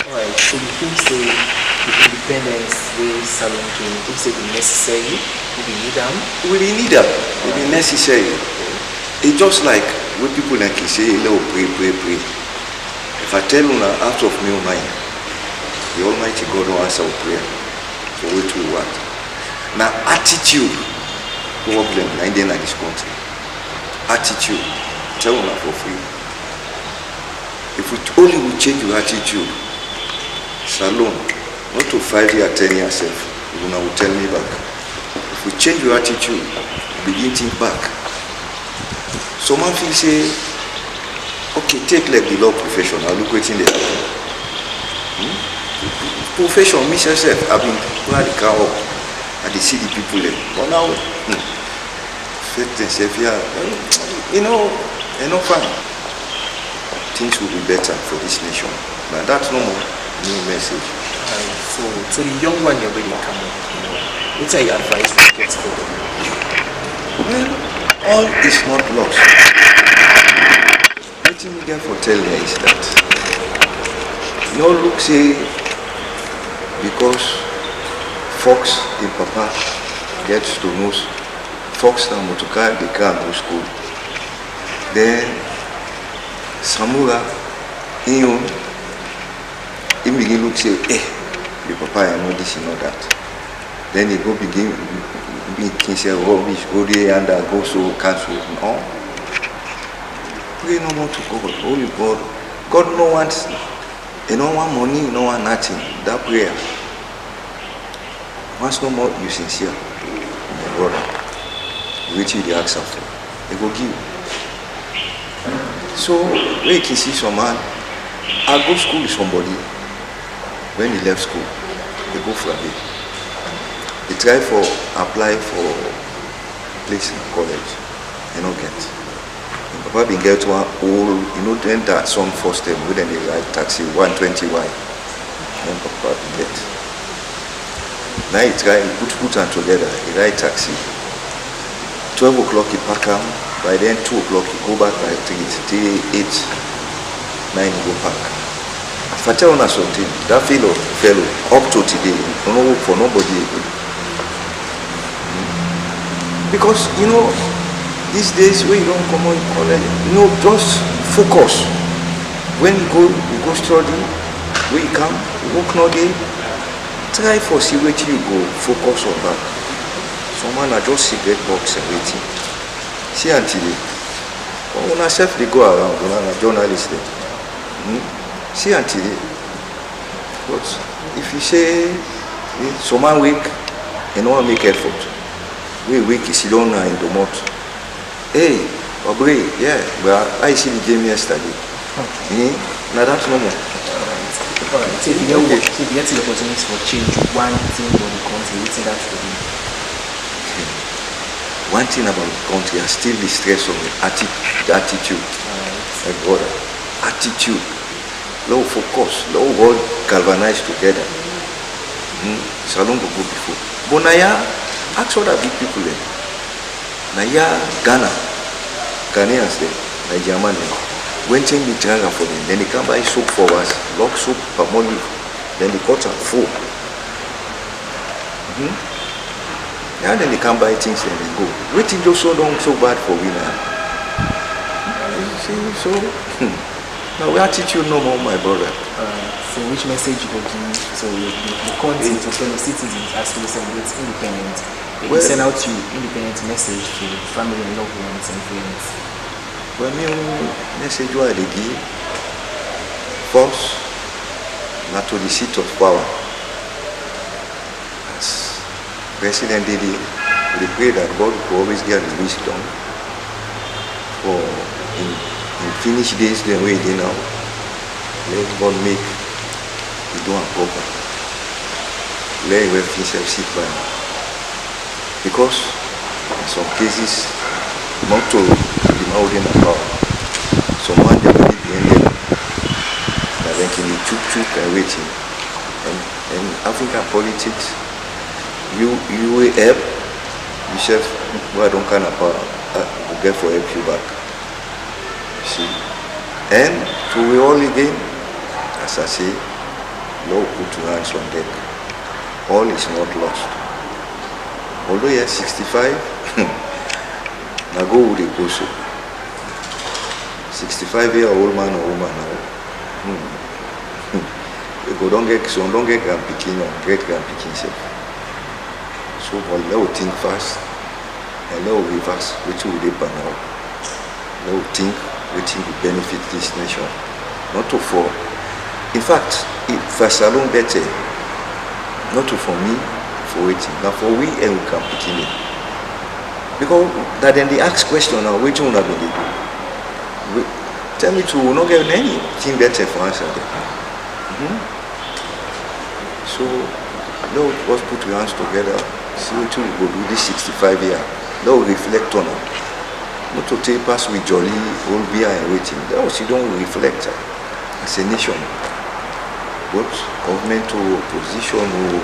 Alright, so you think say the independence will salon game, you think say the necessary, we need them? We need them. It be necessary. It's just like when people like you say, "Lord, pray. If I tell you now, out of me mind, the Almighty God will answer our prayer for what we want. Now, attitude problem in this country. Attitude, tell you for free. If we only will change your attitude, salon, not to 5 years, 10 years, you will tell me back. If we change your attitude, begin think back. Some man feel say, okay, take like the law profession, I'll look what's in there. Profession, me myself, I've been pulling the car up and they see the people there. But now, faith themselves here, they're not fine. Things will be better for this nation. But that's no more new message. So the young one you're really coming, what are your advice to get for them? Well, all is not lost. What you therefore tell you is that no look say because Fox in Papa gets to know Fox and Motokai they can't go school. Then Samura he begin look say, the Papa I know this, you know that. Then he go begin say rubbish, go there and go so cancel. No. pray no more to God. Holy God. God no wants, you don't want money, you don't want nothing. That prayer. Once no more, you sincere. My brother. Which you the answer for. They go give. So, when you can see some man, I go school with somebody. When he left school, they go for a bit. They try for apply for place in college. They don't get. And Papa been get one old, you know, then that son forced them with then they ride taxi 120Y. And Papa been get. Now he try, he put them together, he ride taxi. 12 o'clock he pack him. By then 2 o'clock he go back by 3, 8, 9 he go pack. If I tell you something, that fellow up to today, don't work for nobody again. Because you know, these days when you don't come on college, you know, just focus. When you go study, when you come, you work no day, try for see where you go, focus on that. Someone are just cigarette box and waiting. See until when I self they go around, when I'm a journalist there. See until but if you say someone weak, you know make effort. We weak is alone in the mouth. Hey, Aubrey, yeah, but I see the game yesterday. Now that's no more. Alright, so if you get the opportunity for change one thing for the country, what that would be? One thing about the country, I still the stress on the attitude. My brother, attitude. Low focus, low world galvanized together. Salon go go before. But now, ask other big people there. Now, Ghana, Ghanaians there, Nigerian there. When they meet Ghana for them, then they come buy soap for us, lock soap, palm olive, then they cut and full. Now then they come buy things and they go. Waiting just so long, so bad for we now. So, now we attitude no more, my brother. So which message you will give so the country to fellow citizens as we celebrate independence? Well, send out your independent message to family and loved ones and friends. Well, my message what they give first, not to the seat of power. As President Didi, we pray that God will always give the wisdom for in finish days the way they now. Let God make the do and proper. Let him finish sit by. Because in some cases, not to the mountain of power. Someone they believe in them that they can be chuk and waiting. And African politics, you will help yourself who don't kind of power get for help you back. See? And to we all again, as I say, Lord put your hands on deck. All is not lost. Although you're 65, now go with the go so. 65-year-old man or woman now. You go don't get grand picking or great grand picking self. So let us think fast and let us reverse which will they ban now. Let us think which will benefit this nation. Not to for. In fact, if I salon better, not to for me, for waiting, now for we and we can pick in it. Because that then they ask question now, which one are going to do? Tell me to not get anything better for answer them. So Lord, let's put your hands together, see what we go do this 65 year. Lord, reflect on it. Not to take pass with jolly, old beer and waiting. Lord, you don't reflect as a nation. Both government or opposition or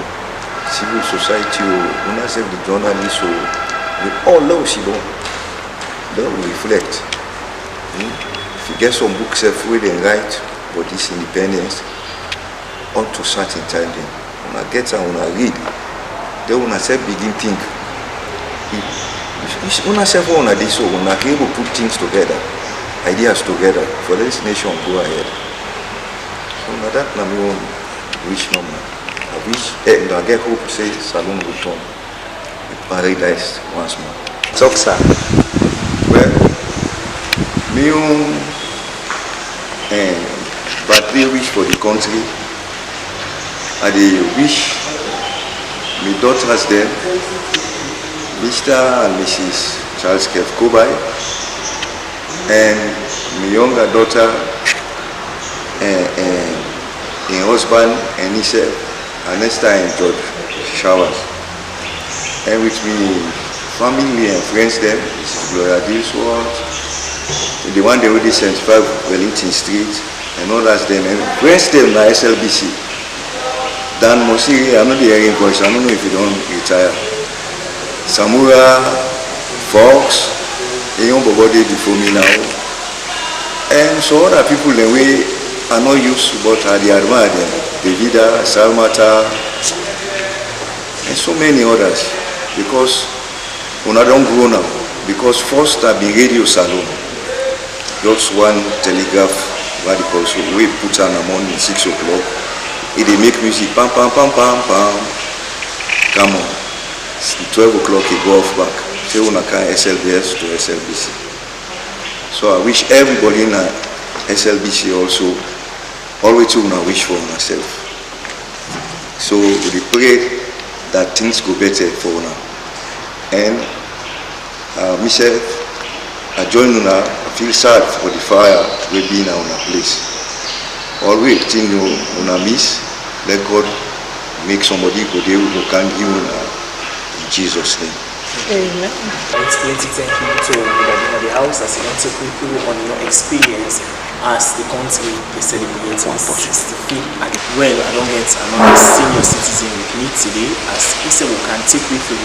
civil society or yourself the journalists or we all love she don't reflect. If you get some books where they write about this independence up to certain time then when I get and when I read then when I say begin think when I say when I do so when I can able to put things together ideas together for this nation go ahead. So now that na me own wish number. I wish and I get hope say Salon will turn with paradise once more. Talk sir. Well, me own birthday wish for the country. I dey wish my daughters them, Mr. and Mrs. Charles Kev Kobai, and my younger daughter, and husband and himself, Anesta and George Showers. And with me family and friends them, Mrs. Gloria Dilsworth, the one they already 75 Wellington Street, and others them, and friends them na SLBC. Dan Mosiri, I'm not the hearing voice, I don't know if you don't retire. Samura, Fox, a young body before me now. And so other people the way are not used but are the admire them. Davida, Salmata, and so many others. Because when I don't grow now, because first I've been radio salon. Just one telegraph, what they call so we put on the morning 6 o'clock. It they make music pam pam pam pam pam. Come on. 12 o'clock it go off back. Say when I can SLBS to SLBC. So I wish everybody in SLBC also always to wish for myself. So we pray that things go better for now. And myself, I join una. I feel sad for the fire we be now on a place. Always think una miss. Let God make somebody go there who can give una in Jesus' name. Amen. It's plenty thank you to the house as you want to people on your experience as the country they celebrate on 65th. And well, I don't get another senior citizen with me today as he said we can take with you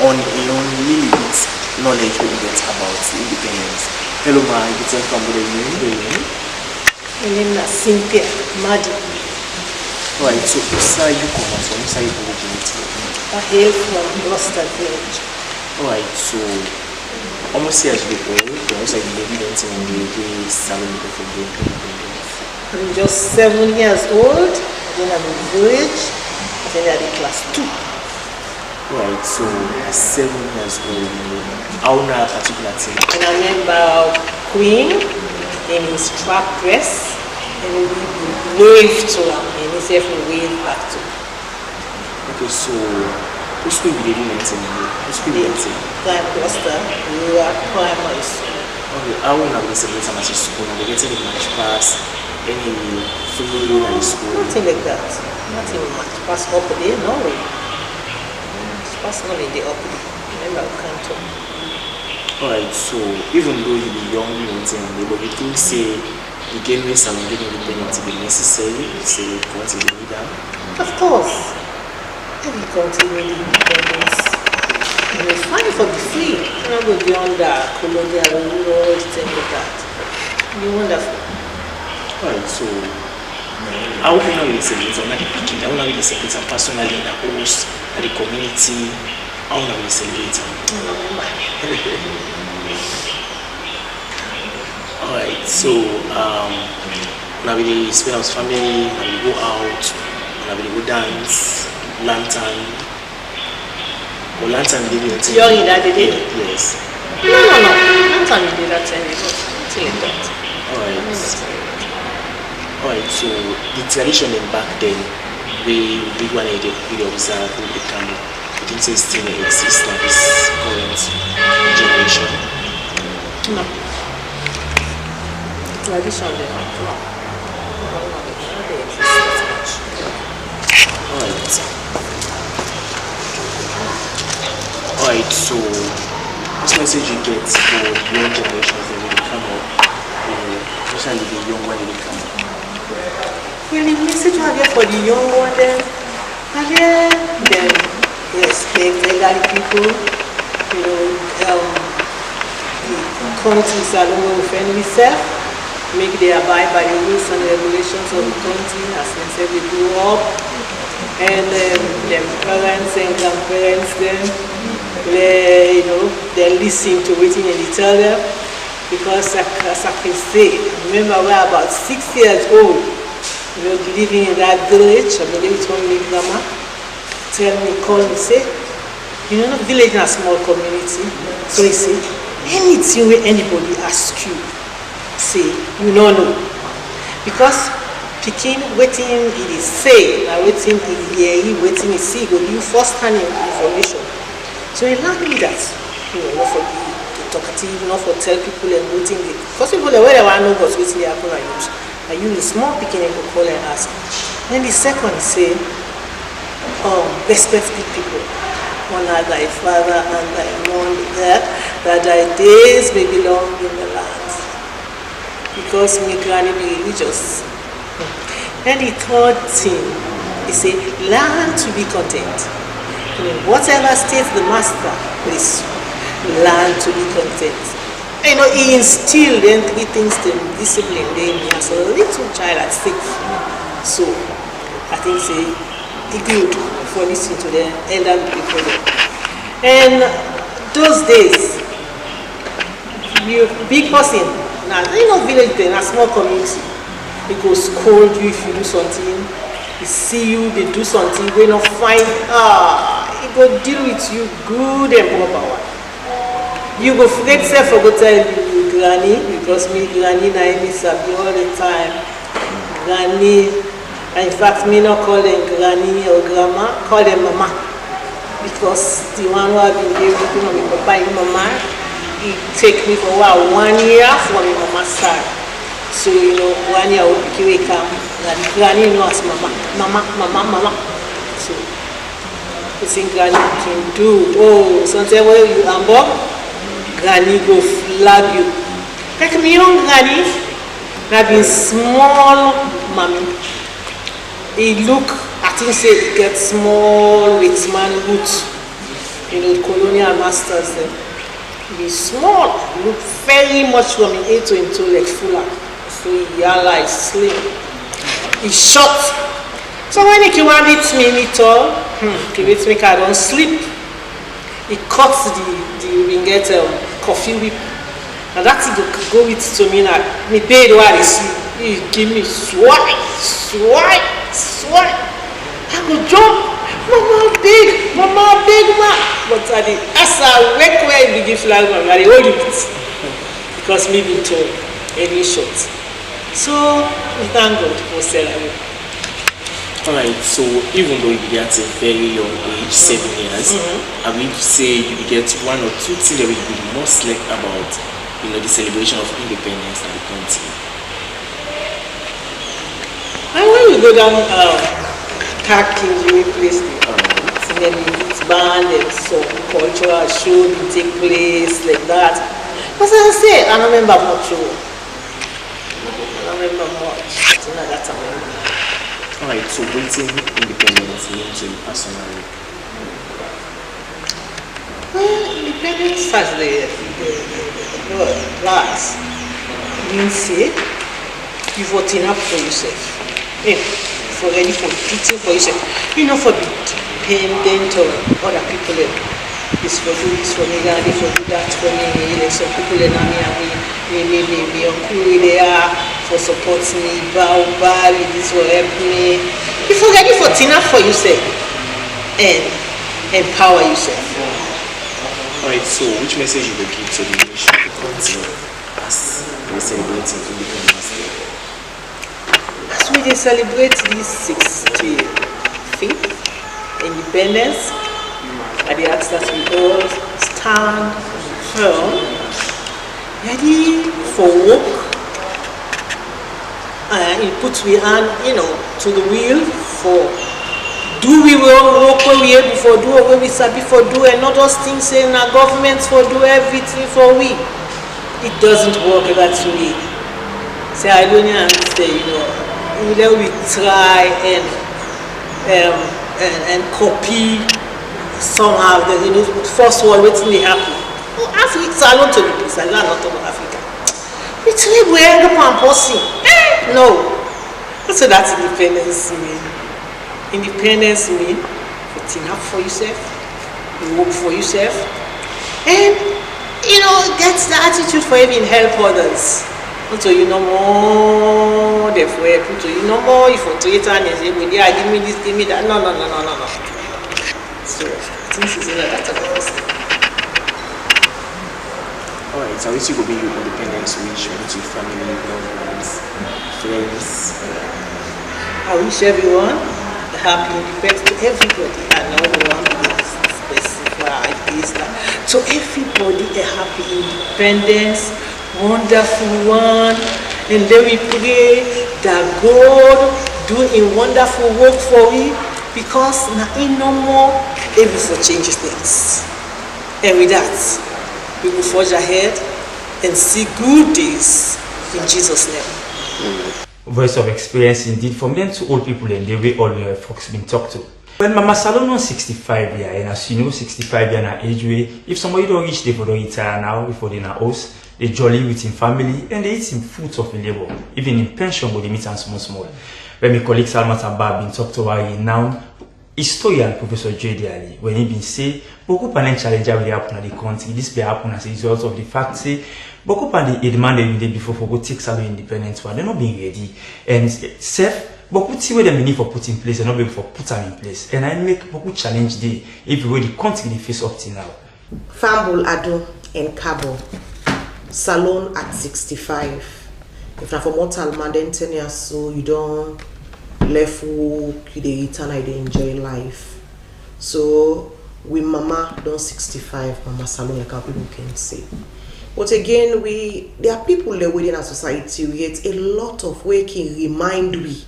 on a little bit knowledge we get about independence. Hello, ma, you can from the name. My name is Cynthia Madi. Right, so where you come from? Where you originated? I hail from Gloucester Village. Alright, so almost years ago, there was a lady dancing in the salon for the independence. I'm just 7 years old, then I'm in the village, then I'm in class 2. Right, so at 7 years old, how na particular thing? And I remember Queen in his trap dress, and we waved to him, and he said we waved back to him. Okay, so who school you did in? Who school you did in? Time Gloucester, we were primary school. Okay, how long have you celebrated at school? Have you getting the match pass? Any free in the school? Nothing like that. Nothing much. Pass up there, no way. Pass only the up there. Remember, we can't talk. Alright, so even though you be young, you know, but you could say the game race and getting independent to be necessary, say you want to be down. Of course. Every country need independence. And it's fine for the free. You know, go beyond that colonial rule, things like that. Be wonderful. Alright, so how can you really celebrate? I'm not picking. I want to really celebrate personally in the host, in the community. How can you celebrate? Alright, so now we spend our family, now we go out, now we go dance, lantern. Or lantern did it. You're in that day? Yes. No. Lantern did that time. Until it that. Alright, so the tradition in back then, we big one we observe, we become, I think it still exists now, this current generation. No. Tradition they have no. They exist that much. Alright, so this message you get for the young generations that will come up, especially the young one that will come up. Well, the message I get for the young one then, them respect elderly people, you know, the countries are the one friend themselves, make they abide by the rules and regulations of the country as they grow up, and their parents and grandparents then, you know, they listen to what they tell them, because as I can say, remember we're about 6 years old, you know, living in that village. I believe it's only grandma tell me, call me, say, you know, village is a small community, so he say, anything where anybody asks you, say, you don't know. because pikin waiting it is say, now waiting it hear, waiting it see, go give first-hand information. So he learned me that, not for the talkative, not for tell people and waiting. Because people where they want to know what's waiting they happen I use a small pikin and go call and ask. Then the second is say, respect the people. Honor thy father and thy mother, that thy days may be long in the land. Because my granny be religious. Then the third thing is say, learn to be content. In whatever state the master is, learn to be content. He instilled then 3 things to discipline in me as a little child at 6. So I think say it's good for listening to the elder people. And those days, you big person, now village then, a small community, they go scold you if you do something, they see you, they do something, they not find, he go deal with you good and proper. You go forget self for go tell you granny, because me granny na me sabi all the time. Granny, in fact me not call them granny or grandma, call them mama. Because the one who have been there with me, my papa and mama, he take me for 1 year from my mama's side. So 1 year old pikin come, granny as mama. So you think granny can do something where you ambo. Granny go flag you. Like me young granny, I've been small mommy. He look, I think say he get small with man roots. Colonial masters them. He small, look very much from 8 to into like fuller. So he is slim. He's short. So when he came and meet me tall, he meet me I don't sleep. He cuts the ringet coffee whip. And that's it go with to me now. Me paid what is he give me swipe. I go jump. Mama big, man. But as I wake where he begin flag man, I hold it. Because me be tall, any short. So we thank God for selling. Alright, so even though you get at a very young age, 7 years, I mean to say you get 1 or 2 things that will be most like about, the celebration of independence in the country. And when we go down King Jimmy place, then it's band and some cultural show will take place like that. But as I say, I don't remember much. That time. Alright, so waiting independence means to you personally? Well, independence as the class means say you voting up for yourself. For ready for beating for yourself. For be dependent on other people. This for do this for me, that for do that for me. Some people in me uncle there for support me, bow, this will help me. You for ready for enough for yourself and empower yourself. Alright, so which message you will give to the nation to continue as we celebrate Independence Day? As we celebrate this 65th independence, I ask that we all stand firm, ready for work, and put we hand, to the wheel for do we will work where we able for do or where we sabi for do, and not those things saying our governments for do everything for we. It doesn't work that way. Say I don't say, either we try and copy somehow the first world waiting they happen. Africa alone to the place, I learn not about Africa. It's really we're no. So that's independence mean. Independence mean putting up for yourself, you work for yourself, and get the attitude for even help others. So more therefore more if you treat and you say, give me this, give me that. No. So I think she's in that. Alright, so which you go be your independence wish with your family, loved ones, friends? I wish everyone a happy independence to everybody. I know the one is specified is that to everybody a happy independence, wonderful one, and then we pray that God do a wonderful work for we because now in no more able to change things. And with that, we will forge ahead and see good days in Jesus' name. Voice of experience indeed from them to old people and the way all your folks been talked to. When Mama Salon was 65 years, and as you know, 65 years na age way, if somebody don't reach, they for don't retire now, before they na house, they jolly with him family, and they eat him fruits of his labor, even in pension, but they meet and small. When my colleague Salma Tabab been talked to her now, historian Professor J.D. Ali, when he been say, beaucoup panen challenges will happen in the country, this be happen as a result of the fact say, beaucoup pan the demand every day before for go take salary independence one, they're not being ready, and self. Beaucoup see where they need for put in place and not be for put them in place. And I make beaucoup challenge day everywhere the country they face up to now. Fambul Ado and Cabo Salon at 65. If not for mortal man then 10 years so you don't left work, you dey return, I dey enjoy life. So with Mama done 65, Mama Salon like how people can say. But again, there are people there within our society we get a lot of working remind we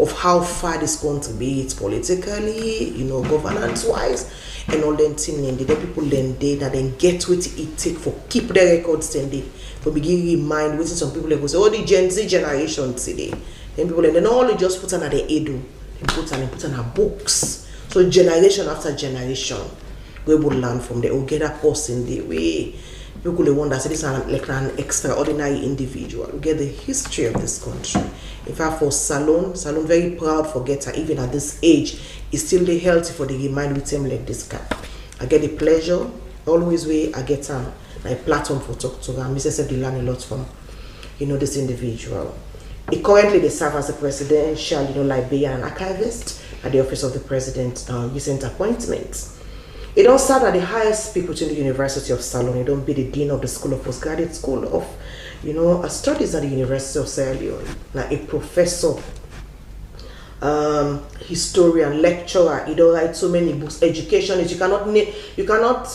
of how far this country be it politically, you know, governance wise, and all them things. And the people then they that then get what it take for keep their records then they for begin remind with some people like go say, oh, the Gen Z generation today. Then people then all they just put on their edu, and put on her books. So generation after generation, we will learn from the Ogeda person the way. People will wonder, say this is like an extraordinary individual. We get the history of this country. In fact, for Salon very proud for get her, even at this age, is still the healthy for the remind with him like this guy. I get the pleasure, always way I get a platform for talk to her. Mrs. said they learn a lot from, you know, this individual. He currently they serve as a presidential, you know, librarian and archivist at the office of the president. Recent appointments. He don't serve at the highest peak within the University of Salon. He don't be the dean of the School of Postgraduate School of, you know, studies at the University of Sierra Leone. Like a professor, historian, lecturer. He don't write so many books. Education is you cannot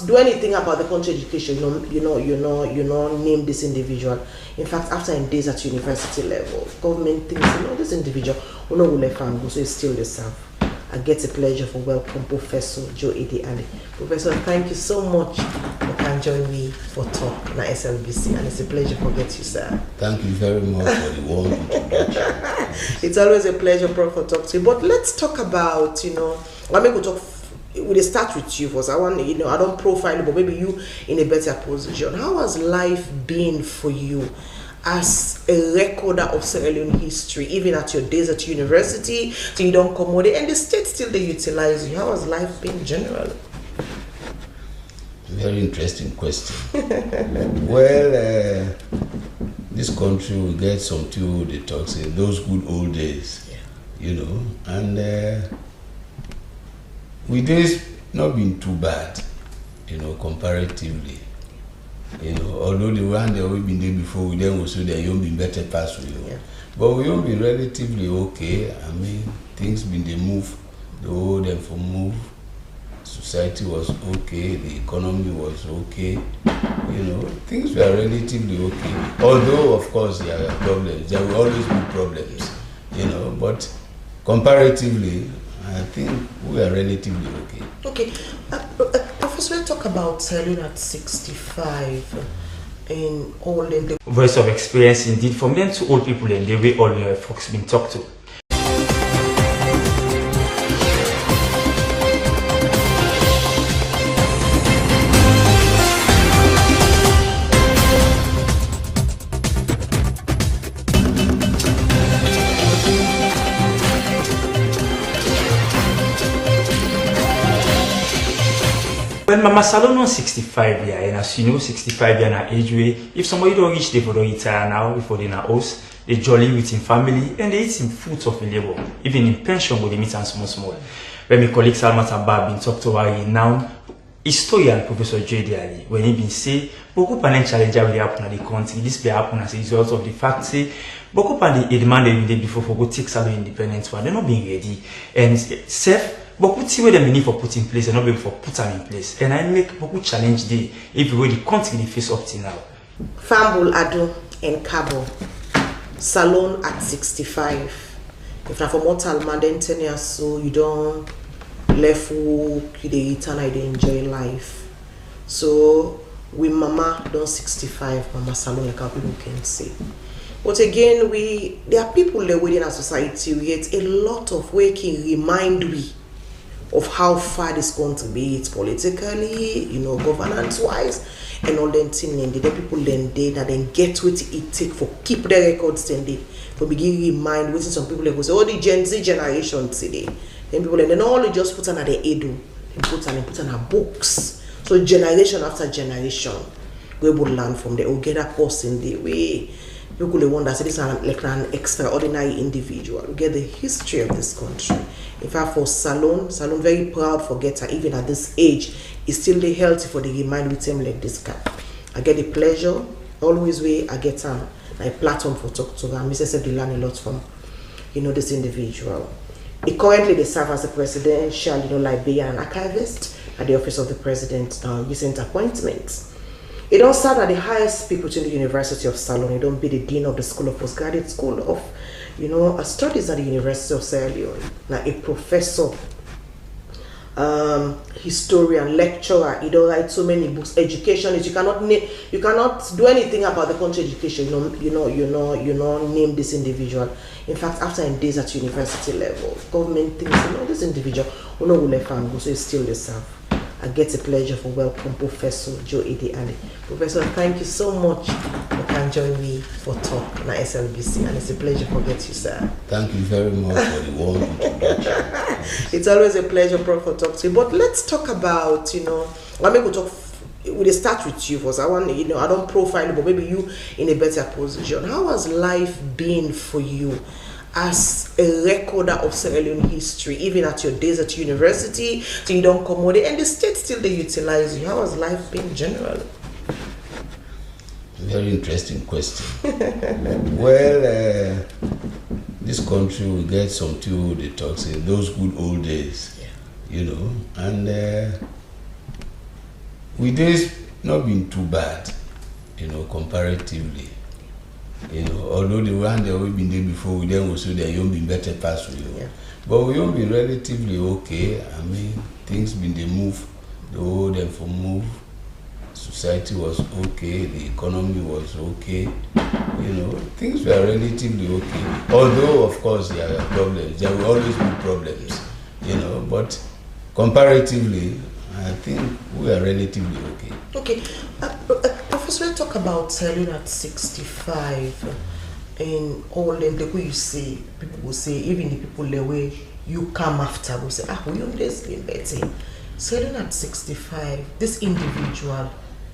do anything about the country education. You know, name this individual. In fact, after in days at university level, government thinks, you know, this individual will not left and go, so it's still the serve. I get a pleasure for welcome Professor J.D. Ali. Professor, thank you so much for coming join me for talk na SLBC, and it's a pleasure for get you, sir. Thank you very much for the warm introduction. It's always a pleasure, Prof, for talk to you. But let's talk about, you know, let me go talk. We'll start with you first. I want, you know, I don't profile you, but maybe you in a better position. How has life been for you as a recorder of Sierra Leone history, even at your days at university, so you don't accommodate, and the state still they utilize you? How has life been generally? Very interesting question. Well, this country will get something they talk say those good old days, yeah. You know, and with this not been too bad, you know, comparatively. You know, although the one that we've been there before, we then also that you'll be better past with you. Yeah. But we'll be relatively okay. I mean, things been they move, the old and for move. Society was okay, the economy was okay. You know, things were relatively okay. Although, of course, there are problems. There will always be problems. You know, but comparatively, I think we are relatively okay. Okay. Professor, let's talk about Sierra Leone at 65 in all in the voice of experience indeed from them to old people and the way all your folks been talked to. When Mama Salon was 65 years, and as you know, 65 years na age way, if somebody don't reach, they for don't retire now, before they na house, they jolly with him family, and they eat him fruits of his labor, even in pension, but they meet and small. When my colleague Salma Tabab been talked to her now, historian Professor J.D. Ali, when he been say, beaucoup pendant challenge will happen at the country, this be happen as a result of the fact say, beaucoup pendant the demand every day before for go take Salone independence one, they're not being ready. And self, beaucoup see where they need for put in place and not be for put them in place. And I make beaucoup challenge day everywhere the country they face up to now. Fambul Ado and Cabo, Salone at 65. If not for mortal man, then 10 years so you don't left work, you eat and I enjoy life. So with Mama done 65, Mama Salone like how people can say. But again, there are people there within our society we get a lot of working remind we of how far this country be it politically, governance wise, and all them things. And the people then they that then get what it take for keep the records then they for begin remind within some people like say, oh, the Gen Z generation today. Then people and then all they just put on their edu and put on our books. So generation after generation, we will learn from the Ogeda person the way people the one that say this is like an extraordinary individual. We get the history of this country. In fact, for Salone very proud for get her even at this age is still the healthy for the remind with him like this guy. I get the pleasure always way I get a platform for talk to her. Mrs. Said they learn a lot from this individual. He currently serves as a presidential librarian and archivist at the office of the president recent appointments. He don't serve at the highest peak within the University of Salone. He don't be the dean of the School of Postgraduate School of Studies at the University of Sierra Leone. Like a professor, historian, lecturer. He don't write so many books. Education is you cannot do anything about the country education. You know name this individual. In fact, after in days at university level, government thinks this individual will left and go, so it's still the serve. I get a pleasure for welcome Professor J.D. Ali. Professor, thank you so much for can join me for talk on SLBC, and it's a pleasure for get you, sir. Thank you very much for the warm introduction. It's always a pleasure, Prof, for talk to you. But let's talk about, let me go talk. We'll start with you first. I want, I don't profile you, but maybe you in a better position. How has life been for you as a recorder of Sierra Leone history, even at your days at university, so you don't come with it, and the state still they utilize you? How has life been generally? Very interesting question. Well, this country will get something they talk say those good old days, and with this not been too bad, comparatively. Although the one that we've been there before, we then also they won't be better past you. Yeah. But we won't be relatively okay. I mean, things been they move, the old and for move. Society was okay, the economy was okay. Things were relatively okay. Although, of course, there are problems. There will always be problems. But comparatively, I think we are relatively okay. Okay. Professor, let's talk about Salone at 65 and all them the way you say, people will say, even the people the way you come after will say, we always been better. Salone at 65, this individual,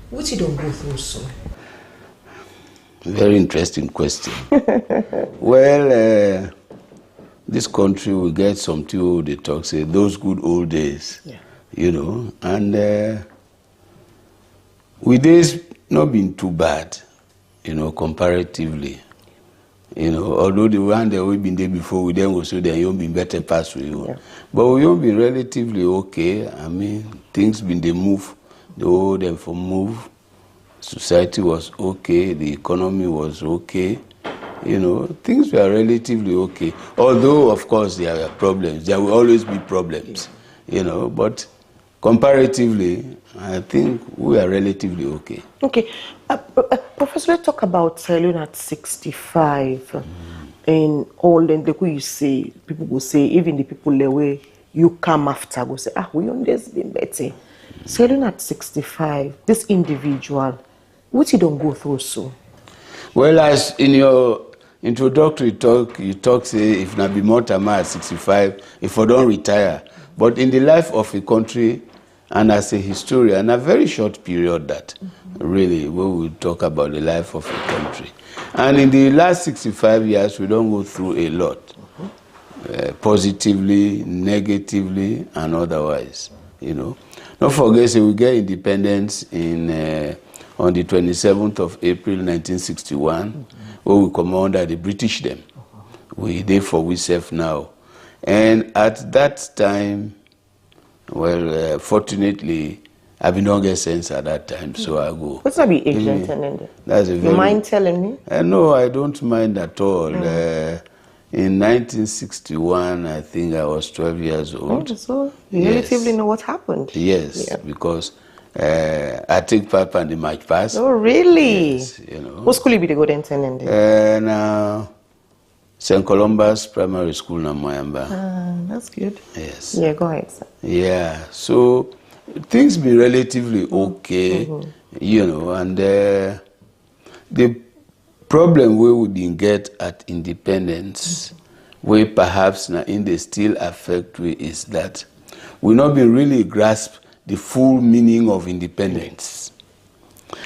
what you don't go through so? Very interesting question. Well, this country will get something they talk say those good old days. Yeah. And with this not been too bad, comparatively. Although the one that we've been there before, we then also they won't be better past you. Yeah. But we won't be relatively okay. I mean, things been they move, the old and for move. Society was okay, the economy was okay. Things were relatively okay. Although, of course, there are problems. There will always be problems, but comparatively, I think we are relatively okay. Okay. Professor, let's talk about Salone at 65 and all the way you say, people will say, even the people the way you come after will say, we always been better. Salone at 65, this individual, what you don't go through so? Well, as in your introductory talk, you talk say if not be more time at 65, if I don't retire. But in the life of a country, and as a historian, a very short period that really we will talk about the life of a country. And in the last 65 years, we don't go through a lot, positively, negatively, and otherwise. you know. Don't forget, say we get independence in on the 27th of April 1961, where we come under the British them. We there for we self now. And at that time, well, fortunately, I been not get sense at that time, so I go. What's not be age then? That's a very... You mind telling me? No, I don't mind at all. In 1961, I think I was 12 years old. Oh, so you relatively know what happened? Yes, because I take part in the March Past. Oh, really? Yes, you know. What school you be to go then? Now, St. Columbus Primary School in Moyamba. That's good. Yes. Yeah, go ahead, sir. Yeah, so things be relatively okay, you know, and the problem we didn't get at independence, where perhaps now in the still affect we is that we not be really grasp the full meaning of independence.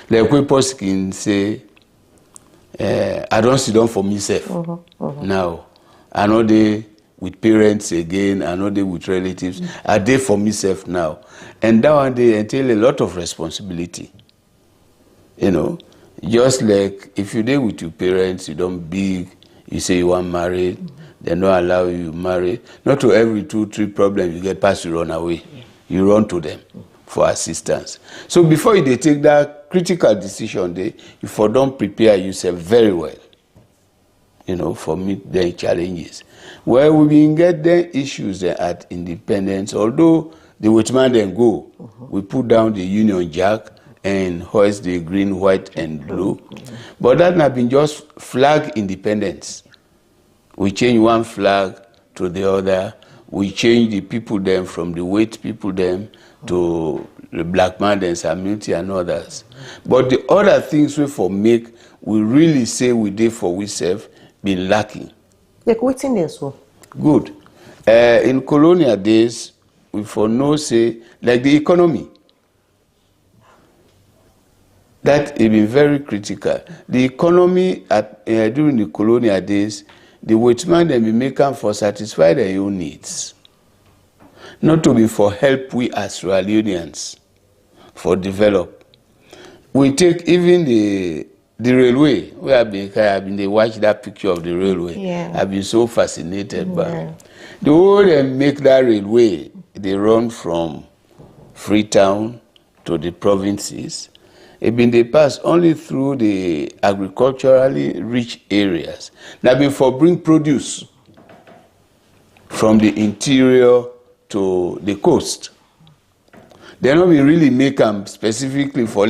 Like we can say, I don't sit down for myself now. I know they with parents again, I know they with relatives. I there for myself now. And that one they entail a lot of responsibility. You know, just like if you're there with your parents, you don't big, you say you want married, they don't allow you marry. Not to every 2-3 problems you get past, you run away. You run to them for assistance. So before they take that critical decision, you for don't prepare yourself very well, you know, for meet their challenges. Well, we can get the issues at independence, although the watchman then go, we put down the Union Jack and hoist the green, white, and blue. But that has been just flag independence. We change one flag to the other. We change the people them from the white people them to the black man and Samuti and others. But the other things we for make, we really say we did for ourselves, been lacking. Like what's in there so? Good. In colonial days, we for no say, like the economy. That has been very critical. The economy at during the colonial days, the watchman they be making for satisfy their own needs. Not to be for help we as Leonians for develop. We take even the railway. We have been they watch that picture of the railway. Yeah. I've been so fascinated by the way they make that railway. They run from Freetown to the provinces. It been they pass only through the agriculturally rich areas. Now before bring produce from the interior to the coast. They don't really make them specifically for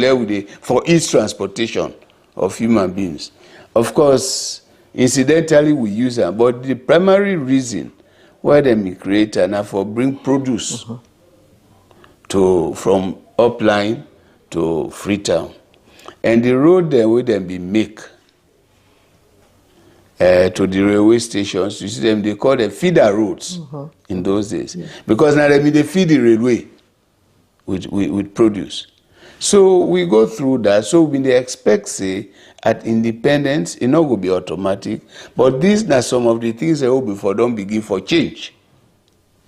ease transportation of human beings. Of course, incidentally we use them, but the primary reason why they be created now for bring produce from upline to Freetown. And the road then will then be make to the railway stations. You see them, they call them feeder roads in those days. Because now they feed the railway with produce. So we go through that. So we expect, say, at independence, it not going to be automatic. But these are some of the things that will before don't begin for change.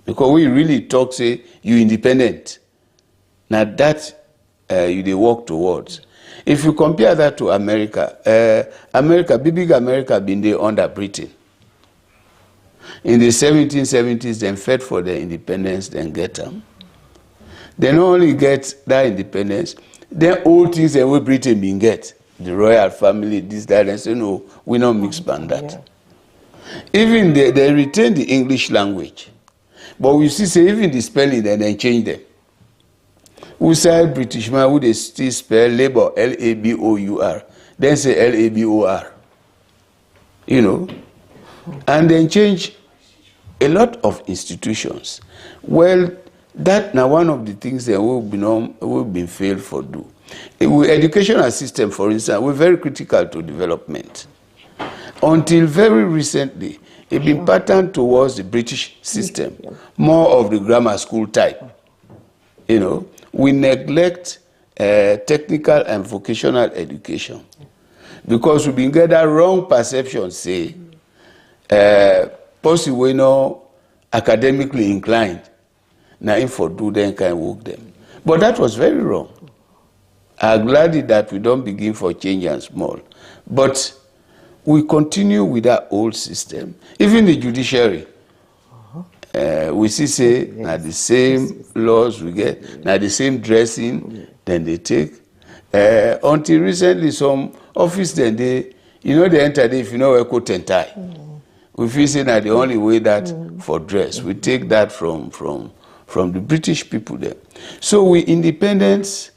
Because we really talk, say, you independent. Now that you they work towards. If you compare that to America, big America been there under Britain. In the 1770s, they fought for their independence, then get them. They not only get that independence, then all things that we Britain been get. The royal family, this, that, and say, no, we don't mix band that. Even they retain the English language. But we see, say, even the spelling, they change them. We say British man who they still spell labor L-A-B-O-U-R. Then say L-A-B-O-R. You know? And then change a lot of institutions. Well, that now one of the things that we've been failed for do. Educational system, for instance, we're very critical to development. Until very recently, it's been patterned towards the British system, more of the grammar school type. You know? We neglect technical and vocational education because we've been getting that wrong perception, say, possibly no academically inclined. now for do them can work them. But that was very wrong. I'm glad that we don't begin for change and small. But we continue with that old system. Even the judiciary, we see now the same laws we get, now the same dressing, then they take. Until recently, some office then they enter there if you know a coat and tie. We feel say that the only way that for dress. We take that from the British people there. So we independence,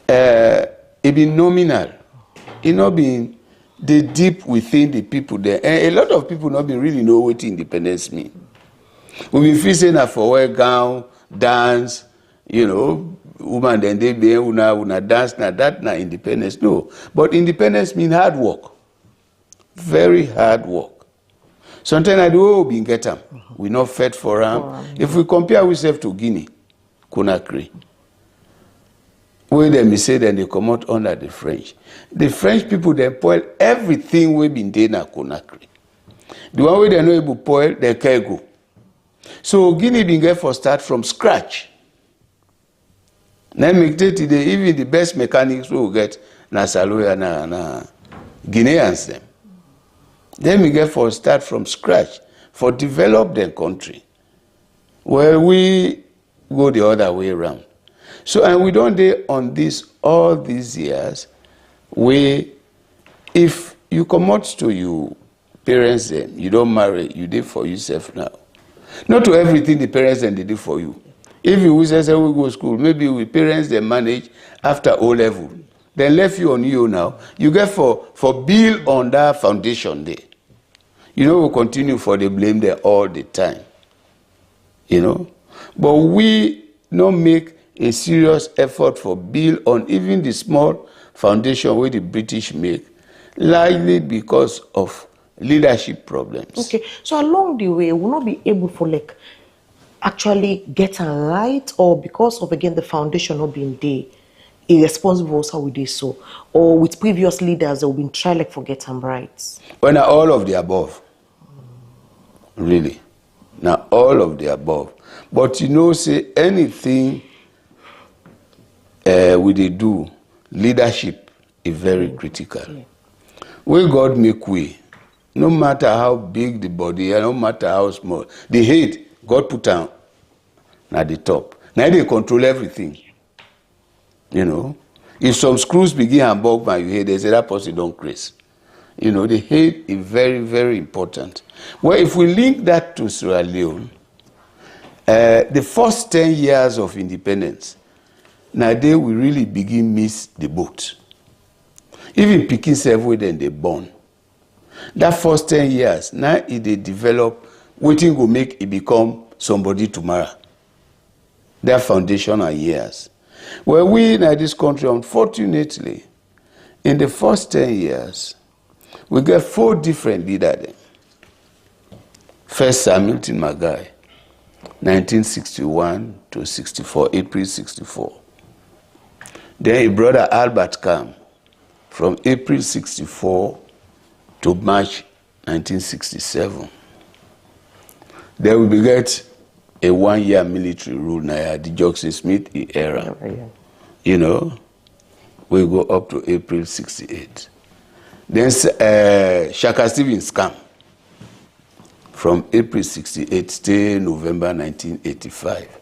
it been nominal. It not been the deep within the people there. And a lot of people not been really know what independence mean. We been feel say that for wear gown, dance, woman then they be una dance na that na independence. No. But independence mean hard work. Very hard work. Sometimes I do we get them. We not fed for them. If we compare ourselves to Guinea, Conakry, where them say then they come out under the French. The French people they spoil everything we been doing at Conakry. The one way they know able to spoil, they can't go. So Guinea been get for start from scratch. Then make today even the best mechanics we will get na Saloya na Guineans them. Then we get for start from scratch for develop their country. Where we go the other way around. So and we don't do on this all these years. If you come out to your parents then, you don't marry, you did for yourself now. Not to everything the parents then they do for you. If you wish say we go to school, maybe we parents they manage after O level. Then left you on you now. You get for build on that foundation there. We'll continue for the blame there all the time. But we don't make a serious effort for build on even the small foundation where the British make, largely because of leadership problems. Okay, so along the way, we'll not be able for actually get it right, or because of again the foundation not being there, irresponsible also we did so, or with previous leaders that have been trying for get them right. Well, now all of the above, really, now all of the above. But say anything we they do, leadership is very critical. Yeah. When God make way, no matter how big the body, no matter how small, the head, God put down at the top. Now they control everything. If some screws begin and bug by your head, they say that person don't craze. The head is very, very important. Well, if we link that to Sierra Leone, the first 10 years of independence, now they will really begin miss the boat. Even picking several then they born. That first 10 years, now if they develop, waiting will make it become somebody tomorrow. Their foundation are years. Well, we in this country, unfortunately, in the first 10 years, we get 4 different leaders. First, Sir Milton Magai, 1961 to 64, April 64. Then his brother Albert came from April 64 to March 1967. Then we get a 1-year military rule now, the Jackson Smith era. We go up to April 68. Then Shaka Stevens came from April 68 to November 1985.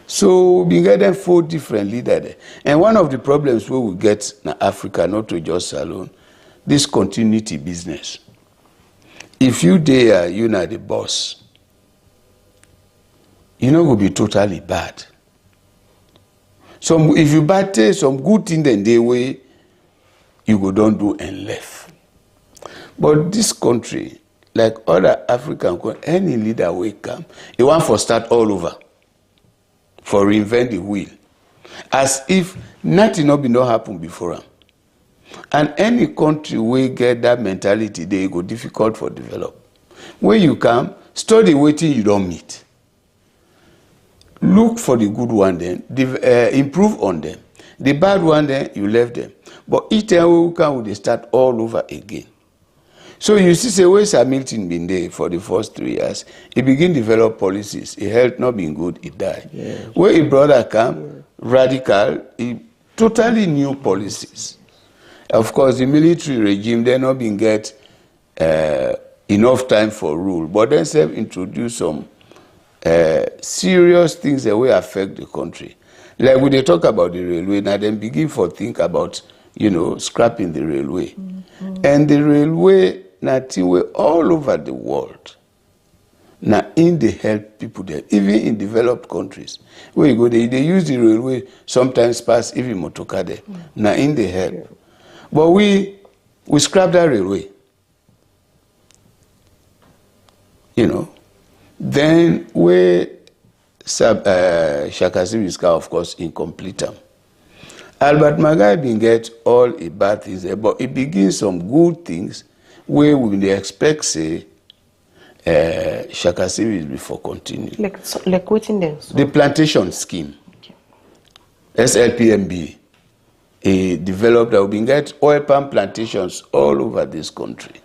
So we get them 4 different leaders there. And one of the problems we get in Africa, not to just alone, this continuity business. If you dare, you're not the boss. Will be totally bad. If you bad take some good thing then the way you go don't do and left. But this country, like other African countries, any leader will come, he want for start all over, for reinvent the wheel, as if nothing not happen before him. And any country will get that mentality, they go difficult for develop. When you come, study waiting you don't meet. Look for the good one then, improve on them. The bad one then, you left them. But each time we come, they start all over again. So you see, say where Sir Milton been there for the first 3 years, he begin develop policies. He health not been good, he died. Yeah. Where his brother come, radical, he totally new policies. Of course, the military regime, they not been get enough time for rule, but then they introduce some serious things that will affect the country. Like when they talk about the railway, now then begin for think about, scrapping the railway. And the railway, nothing way all over the world. Now, in the help people there, even in developed countries, where you go, they use the railway sometimes pass even motorcar there. Now, in the help. Yeah. But we scrap that railway. Then we Shaka Zulu, of course, incomplete them. Albert Magai been get all the bad things there, but it begins some good things where we will expect, say, Shaka Zulu before continue. Like waiting there. So. The plantation scheme, okay. SLPMB, developed that we been get oil palm plantations all over this country.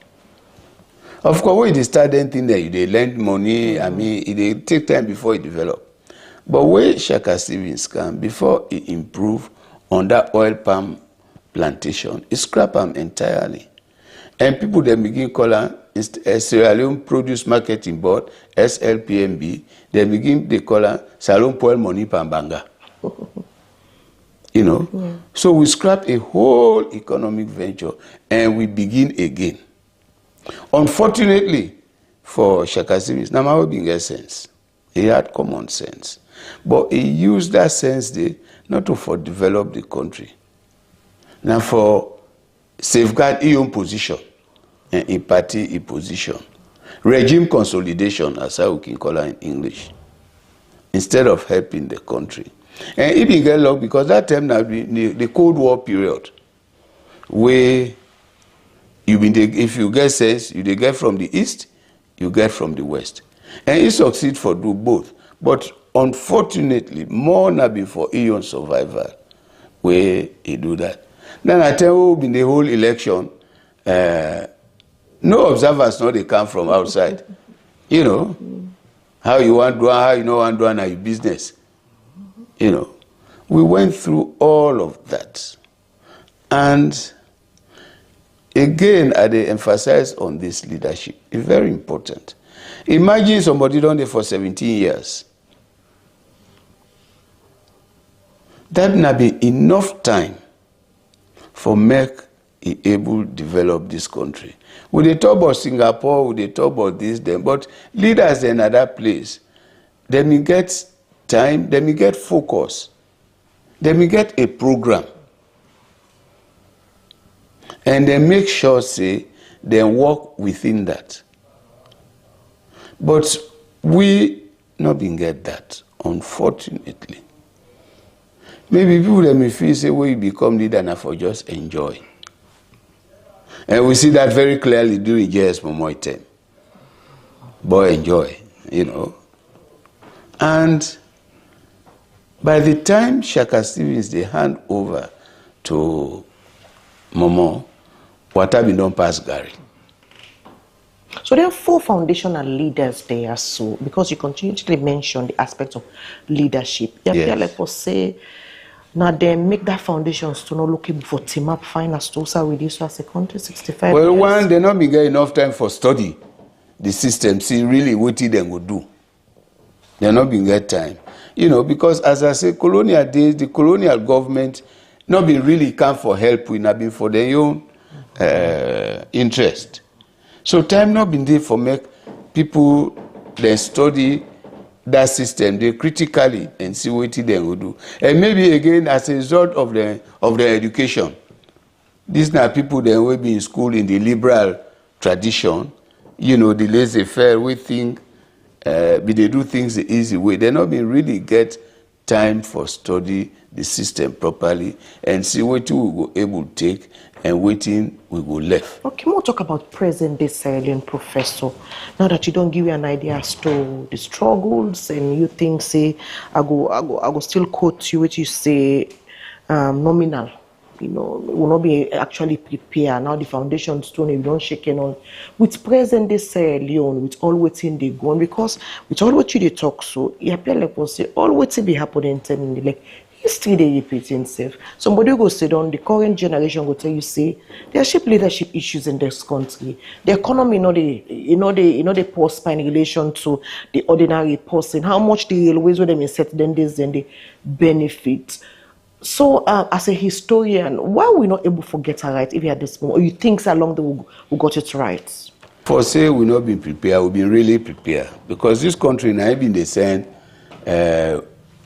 Of course, when they start anything there, they lend money, it take time before it develop. But when Shaka Stevens come, before he improve on that oil palm plantation, he scrap them entirely. And people then begin calling Sierra Leone Produce Marketing Board, SLPMB, they call Salon Poil Money Pambanga. So we scrap a whole economic venture and we begin again. Unfortunately for Shaka Stevens, Namawa being a sense. He had common sense. But he used that sense there not to for develop the country. Now for safeguard his own position and in party his position. Regime consolidation, as I can call it in English, instead of helping the country. And it began long because that time now the Cold War period, where if you get sense, you get from the east, you get from the west. And he succeed for do both. But unfortunately, more than before he on survival, where he do that. Then I tell you, in the whole election, no observers know they come from outside. How you want to do, how you know want to do, your business. We went through all of that. And again, I emphasize on this leadership. It's very important. Imagine somebody done there for 17 years. That would be enough time for make it able to develop this country. We they talk about Singapore, we they talk about this, them, but leaders in another place, they may get time, they may get focus, they may get a program. And they make sure, say, they work within that. But we not been get that, unfortunately. Maybe people let me feel, say, we become leader now for just enjoy. And we see that very clearly during JS Momoy time. Boy, enjoy, And by the time Shaka Stevens, they hand over to Momo, water been done past Gary. So there are 4 foundational leaders there, so because you continually mention the aspect of leadership. Yes. Like for say, now they make that foundations to not looking for team up finance to also reduce as a country 65 Well, years. one, they not be get enough time for study the system, see really what they would do. They not been get time. Because as I say, colonial days, the colonial government not been really come for help, we not been for their own interest. So time not been there for make people then study that system they critically and see what they will do. And maybe again as a result of their education, these now people that will be in school in the liberal tradition, the laissez-faire, we think they do things the easy way. They not been really get time for study the system properly and see what we will able to take and waiting we will left. Okay, we'll talk about present day Sierra Leone, Professor. Now that you don't give you an idea as to the struggles and you think, say, I go still quote you what you say nominal. will not be actually prepared. Now the foundation stone, we don't shake it on. With present day Sierra Leone, with all waiting they go on, because with all what you talk, so you appear like we say all waiting be happening in like history they repeat itself. Somebody go sit down, the current generation go tell you, say there are leadership issues in this country. The economy, they prosper in relation to the ordinary person. How much the railways with them in certain days then they benefit. So, as a historian, why are we not able to get it right if you had this moment? Or you think so along the way we got it right? For say we not been prepared, we've been really prepared. Because this country now been the same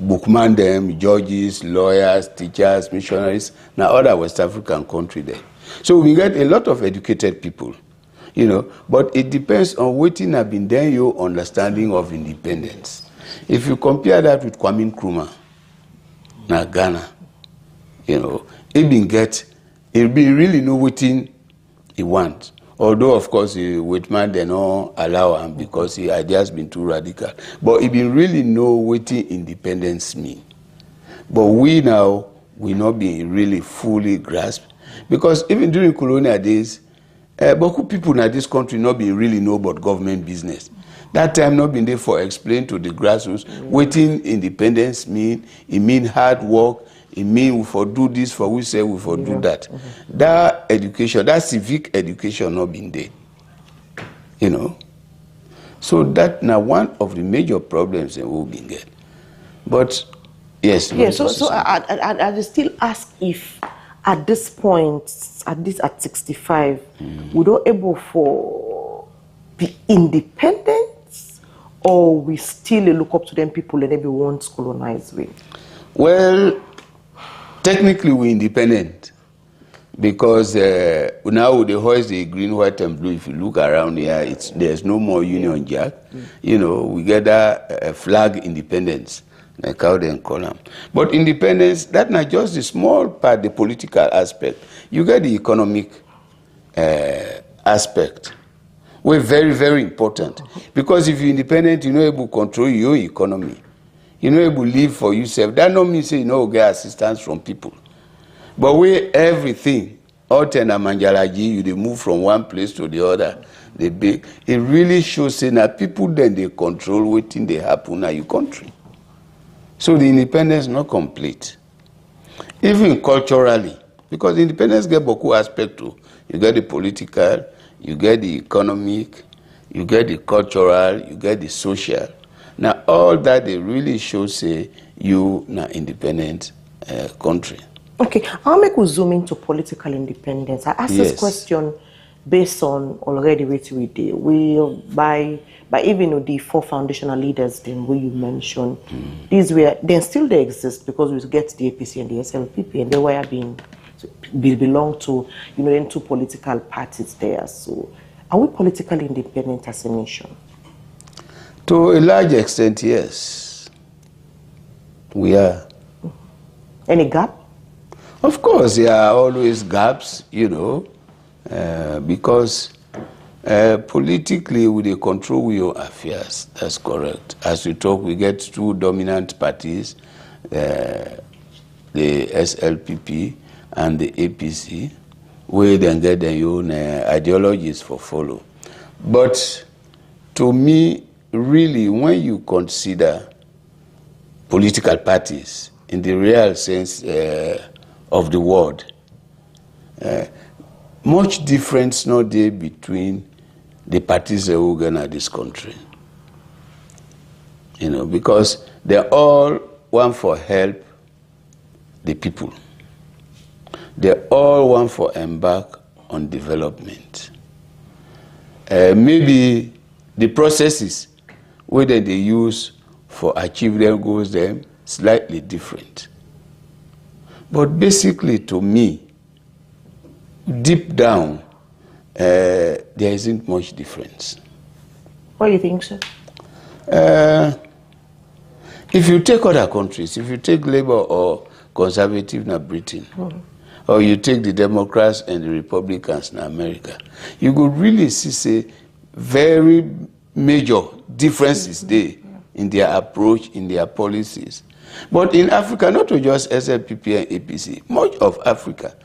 bookman them, judges, lawyers, teachers, missionaries, now other West African country there. So we get a lot of educated people, but it depends on what have been there your understanding of independence. If you compare that with Kwame Nkrumah, now Ghana, it be really know what he wants. Although, of course, Whitman they don't allow him because his ideas been too radical. But he been really know what independence mean. But we not be really fully grasped. Because even during colonial days, Boku people in this country not be really know about government business. That time not been there for explain to the grassroots what independence mean. It mean hard work. It mean we for do this, for we say we for do that. That education, that civic education not been there. So that now one of the major problems that we've been there. But yes. Yeah, so I still ask if at this point, at 65, we don't able for be independent, or we still look up to them people and everyone wants colonized with? Well, technically we're independent because now they hoist the green, white, and blue. If you look around here, there's no more Union Jack. We get a flag independence, like how they call them. But independence, that's not just the small part, the political aspect. You get the economic aspect. We're very, very important. Because if you're independent, you're not able to control your economy. You're not able to live for yourself. That don't mean say you get assistance from people. But we everything, Oten and Manjalaji, they move from one place to the other. It really shows say that people then they control what thing they happen in your country. So the independence is not complete. Even culturally, because independence get beaucoup aspect too. You get the political, you get the economic, you get the cultural, you get the social. Now all that they really show say you na independent country. Okay, I'll make we zoom into political independence. I asked this question based on already what we did. By even the 4 foundational leaders them where you mentioned, these were then still they exist because we get the APC and the SLPP and they were being belong to then 2 political parties there. So are we politically independent as a nation? To a large extent, yes. We are. Any gap? Of course, there are always gaps, because politically we control your affairs. That's correct. As we talk, we get 2 dominant parties, the SLPP and the APC, where then get their own ideologies for follow. But to me, really, when you consider political parties in the real sense of the word, much difference not there between the parties that we in this country. Because they're all want for help the people. They all want for embark on development. Maybe the processes whether they use for achieve their goals them slightly different. But basically to me, deep down, there isn't much difference. What do you think, sir? If you take other countries, if you take Labour or Conservative in Britain, or you take the Democrats and the Republicans in America, you could really see say very major differences there in their approach, in their policies. But in Africa, not to just SLPP and APC, much of Africa,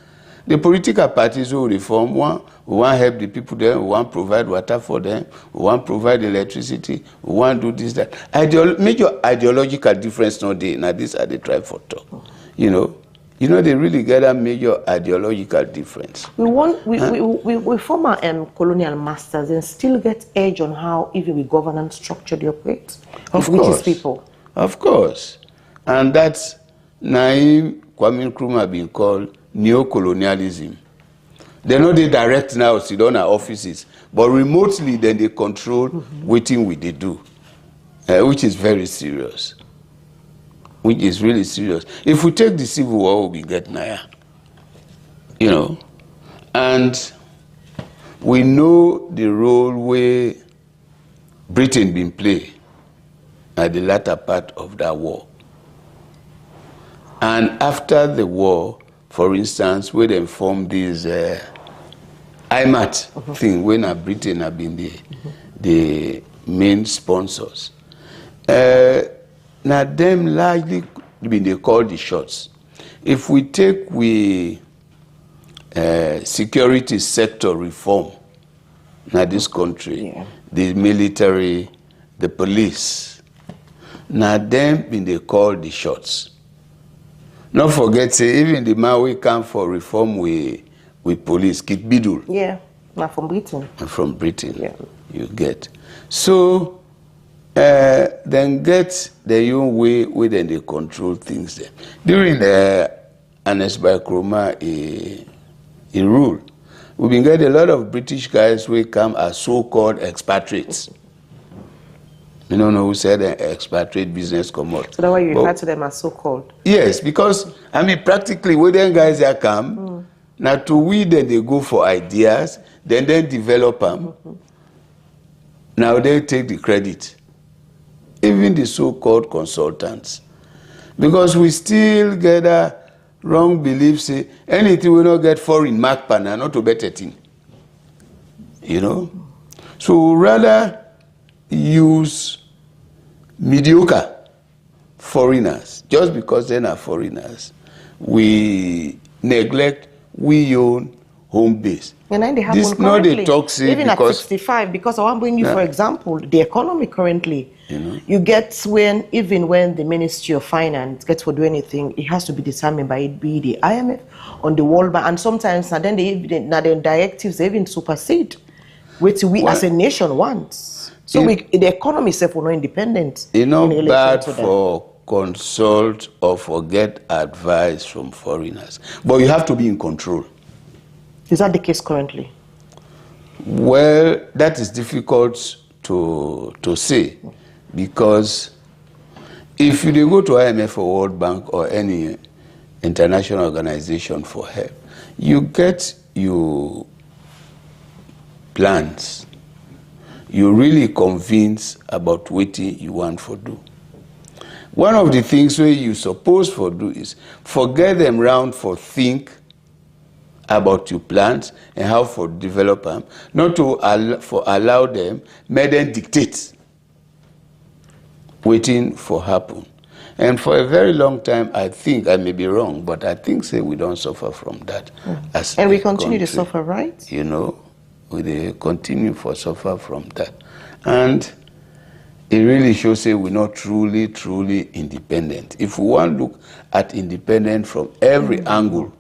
the political parties who reform, we want to help the people there, we want to provide water for them, we want to provide electricity, we want to do this, that. Major ideological difference not there. Now, these are the tribe for talk. You know, they really get a major ideological difference. We form our colonial masters and still get edge on how even with governance structure they operate. Of which course. is people. Of course. And that's Naim Kwame Nkrumah been called neo-colonialism. They know they direct now, sit on our offices, but remotely then they control waiting we they do, which is very serious. Which is really serious. If we take the Civil War, we get Naya. You know, and we know the role where Britain been play at the latter part of that war. And after the war, for instance, where they formed this IMAT thing, when Britain have been the main sponsors. Now them largely been they call the shots. If we take security sector reform in this country, the military, the police, now them been they call the shots. Not forget, say, even the man we come for reform with police, Kit Bidul. Yeah, not from Britain. From Britain, yeah. You get. So, then get the own way where then they control things there. During the Ernest Bai Krumah rule, we've been getting a lot of British guys who come as so-called expatriates. You don't know who said expatriate business come out. So that's why you refer to them as so-called? Yes, because, I mean, practically, when them guys here come, now to we then they go for ideas, then they develop them. Now they take the credit. Even the so-called consultants. Because we still get a wrong belief, say, anything we don't get foreign mark partner, not to better thing. You know? So rather use mediocre foreigners. Just because they're not foreigners, we neglect we own home base. And then they happen this not currently, a toxic even because, at 65, because I want to bring you, for example, the economy currently. You get even when the Ministry of Finance gets to do anything, it has to be determined by it be the IMF on the World Bank, and sometimes now then the directives they even supersede what we as a nation want. So the economy itself will not independent. It's not bad for consult or for get advice from foreigners, but you have to be in control. Is that the case currently? Well, that is difficult to say, because if you go to IMF or World Bank or any international organization for help, you get your plans. You really convince about what you want to do. One of the things where you supposed to do is forget them round for think about your plans and how to develop them, not to allow them, make them dictate, waiting for happen. And for a very long time, I think, I may be wrong, but I think say we don't suffer from that. And we continue to suffer, right? You know, we continue to suffer from that. And it really shows say we're not truly independent. If we want to look at independence from every angle,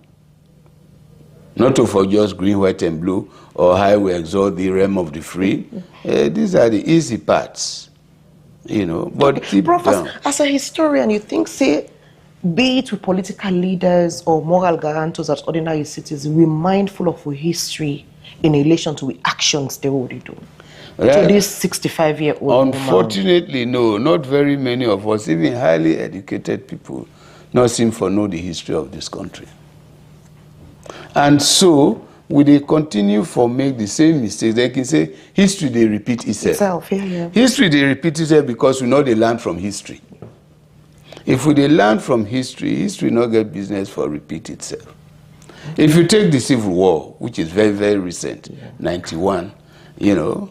not to for just green, white, and blue, or how we exalt the realm of the free. These are the easy parts, you know. But deep down, as a historian, you think, say, be it with political leaders or moral guarantors as ordinary citizens, we're mindful of our history in relation to the actions they already do? To this 65-year-old unfortunately, no, not very many of us, even highly educated people, not seem to know the history of this country. And so, will they continue to make the same mistakes? They can say, history, they repeat itself. History, they repeat itself because we know they learn from history. If we learn from history, history not get business for repeat itself. If you take the Civil War, which is very, very recent, 91, you know,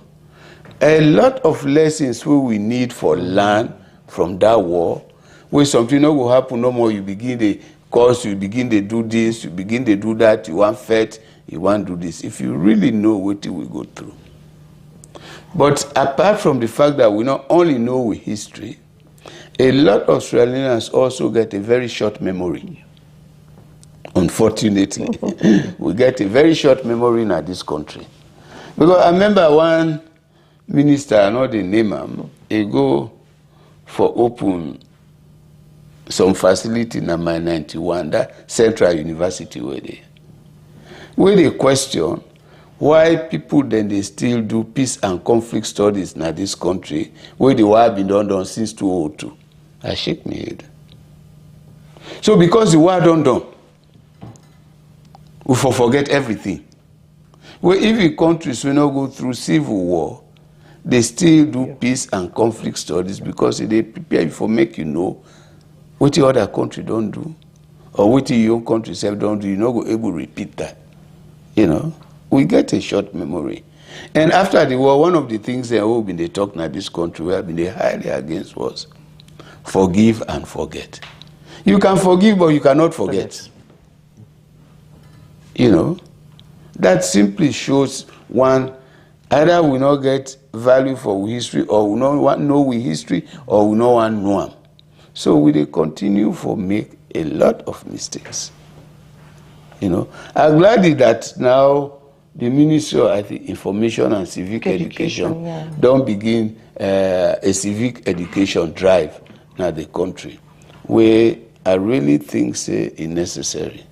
a lot of lessons we need for learn from that war, When something no go happen no more, you begin the cause, you begin to do this, you begin to do that, you want fat, you want to do this. If you really know what we go through. But apart from the fact that we not only know with history, a lot of Australians also get a very short memory. Unfortunately, we get a very short memory in this country. Because I remember one minister, I know the name, he go for open some facility in my 91, that Central University where they question why people then they still do peace and conflict studies in this country where the war have been done since 2002. I shake my head. So because the war done, we forget everything. Where if countries will not go through civil war, they still do peace and conflict studies because they prepare you for make you know what the other country don't do, or what your own country self don't do. You're not able to repeat that. You know, we get a short memory. And after the war, one of the things they have been talking at this country, we have been highly against was forgive and forget. You can forgive, but you cannot forget. You know, that simply shows one, either we not get value for history, or we not know we history, or we not want know them. So we they continue for make a lot of mistakes. You know, I'm glad that now the Ministry of Information and Civic Education don't begin a civic education drive now the country, where I really think say is necessary.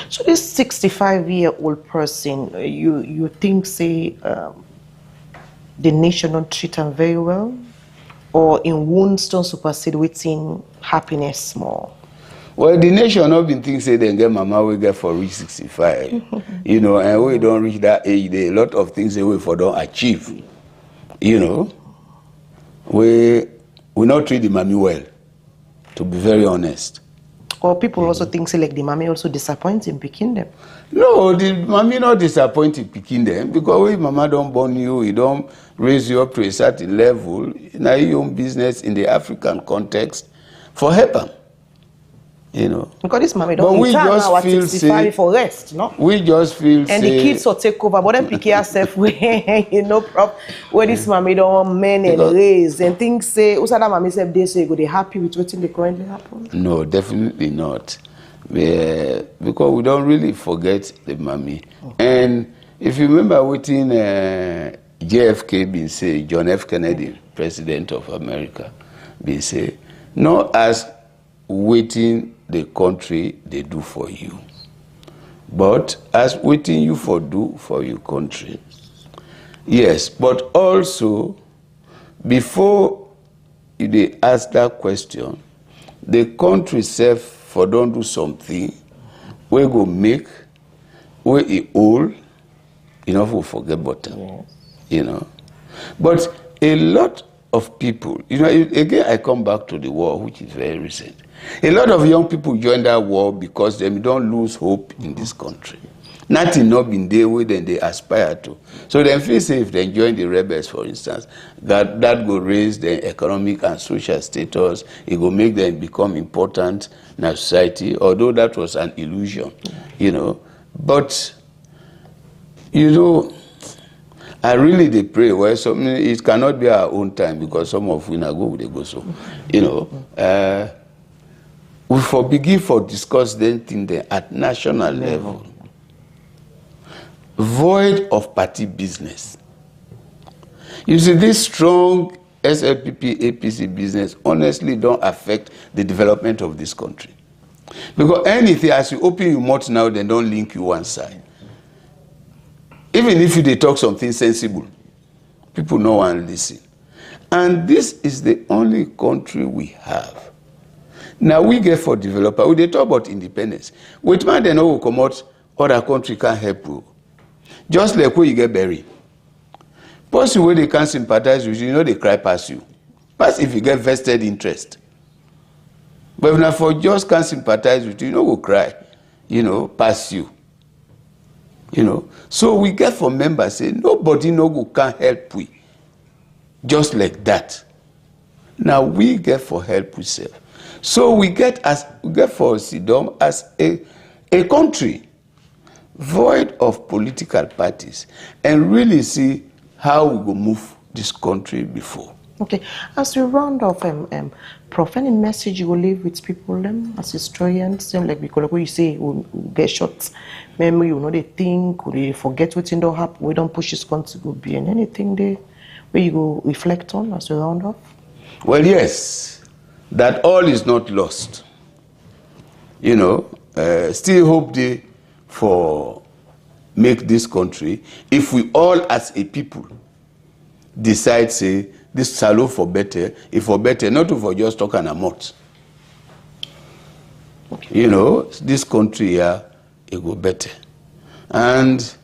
So this 65-year-old person, you think say the nation don't treat him very well, or in wounds don't supersede within happiness more? Well, the nation not been think say they get mama we get for reach 65, you know, and we don't reach that age. There a lot of things they we for don't achieve, you know. We not treat the mommy well, to be very honest. Or people also think say like the mommy also disappoints in picking them. No, the mommy not disappointed picking them because when mama don't born you, he don't raise you up to a certain level. Now your own business in the African context for help them. You know. Because this mommy don't return now at 65 for rest, no? We just feel and the kids will take over, but then pick yourself you know, where this mommy don't men and raise and things say, Usada mommy said they say go they happy with what they currently happen? No, definitely not. Because we don't really forget the mommy. And if you remember what in JFK been say, John F. Kennedy, President of America, been say, not as waiting the country they do for you, but as waiting you for do for your country. Yes, but also before they ask that question, the country self for don't do something we go make we it all enough will forget bottom. You know, but a lot of people, you know, again I come back to the war, which is very recent. A lot of young people join that war because they don't lose hope in this country. Nothing not been there where they aspire to. So they feel say if they join the rebels, for instance, that will raise their economic and social status. It will make them become important in our society, although that was an illusion, you know. But, you know, I really they pray. Well, it cannot be our own time because some of we now go, they go so, you know. We begin for discuss then thing at national level, void of party business. You see, this strong SLPP APC business honestly don't affect the development of this country, because anything as you open your mouth now, they don't link you one side. Even if they talk something sensible, people no one listen, and this is the only country we have. Now we get for developer, we they talk about independence. With man they know will come out, other country can't help you. Just like when you get buried. Person where they can't sympathize with you, know they cry past you. Pass if you get vested interest. But if not for just can't sympathize with you, know will cry, you know, pass you. You know. So we get from members say nobody no go can help we. Just like that. Now we get for help we self. So we get for Sidom as a country void of political parties and really see how we go move this country before. Okay, as we round off, Prof, any message you will leave with people as historians? Like because you say we get short memory, you know they think, they forget what don't happen, we don't push this country to be in anything there where you go reflect on as we round off? Well, yes, that all is not lost. You know, still hope they for make this country, if we all as a people decide, say, this salo for better, if for better, not for just talk and a mouth. Okay. You know, this country here, it go better. And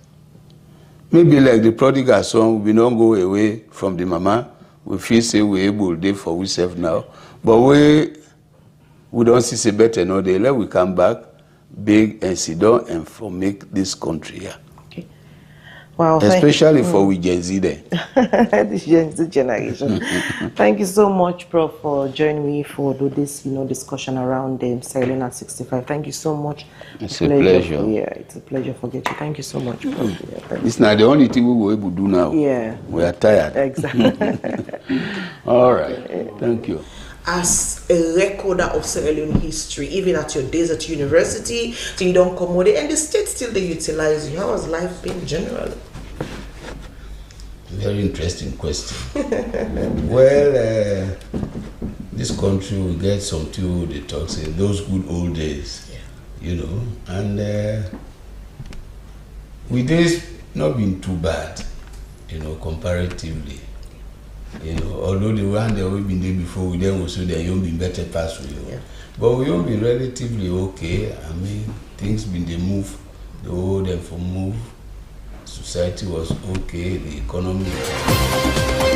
maybe like the prodigal son, we don't go away from the mama. We feel say we're able to do for ourselves now. But we don't see say better no day. Let we come back, big and sit down and for make this country here. Okay. Wow. Especially for we Gen Z then. This Gen Z generation. Thank you so much, Prof, for joining me for this, discussion around Sierra Leone at 65. Thank you so much. It's a pleasure. Yeah, it's a pleasure for getting you. Thank you so much, Prof. Yeah, it's not the only thing we were able to do now. Yeah. We are tired. Exactly. All right. Thank you. As a recorder of Sierra Leone history, even at your days at university, so you don't come with it, and the state still they utilize you. How has life been generally? Very interesting question. Well, this country will get something they talk in those good old days, you know, and with this not been too bad, you know, comparatively. You know, although the one that we've been there before, we then also they have been better past with you. Yeah. But we have been relatively okay. I mean, things been they move, the whole them for move. Society was okay, the economy was okay.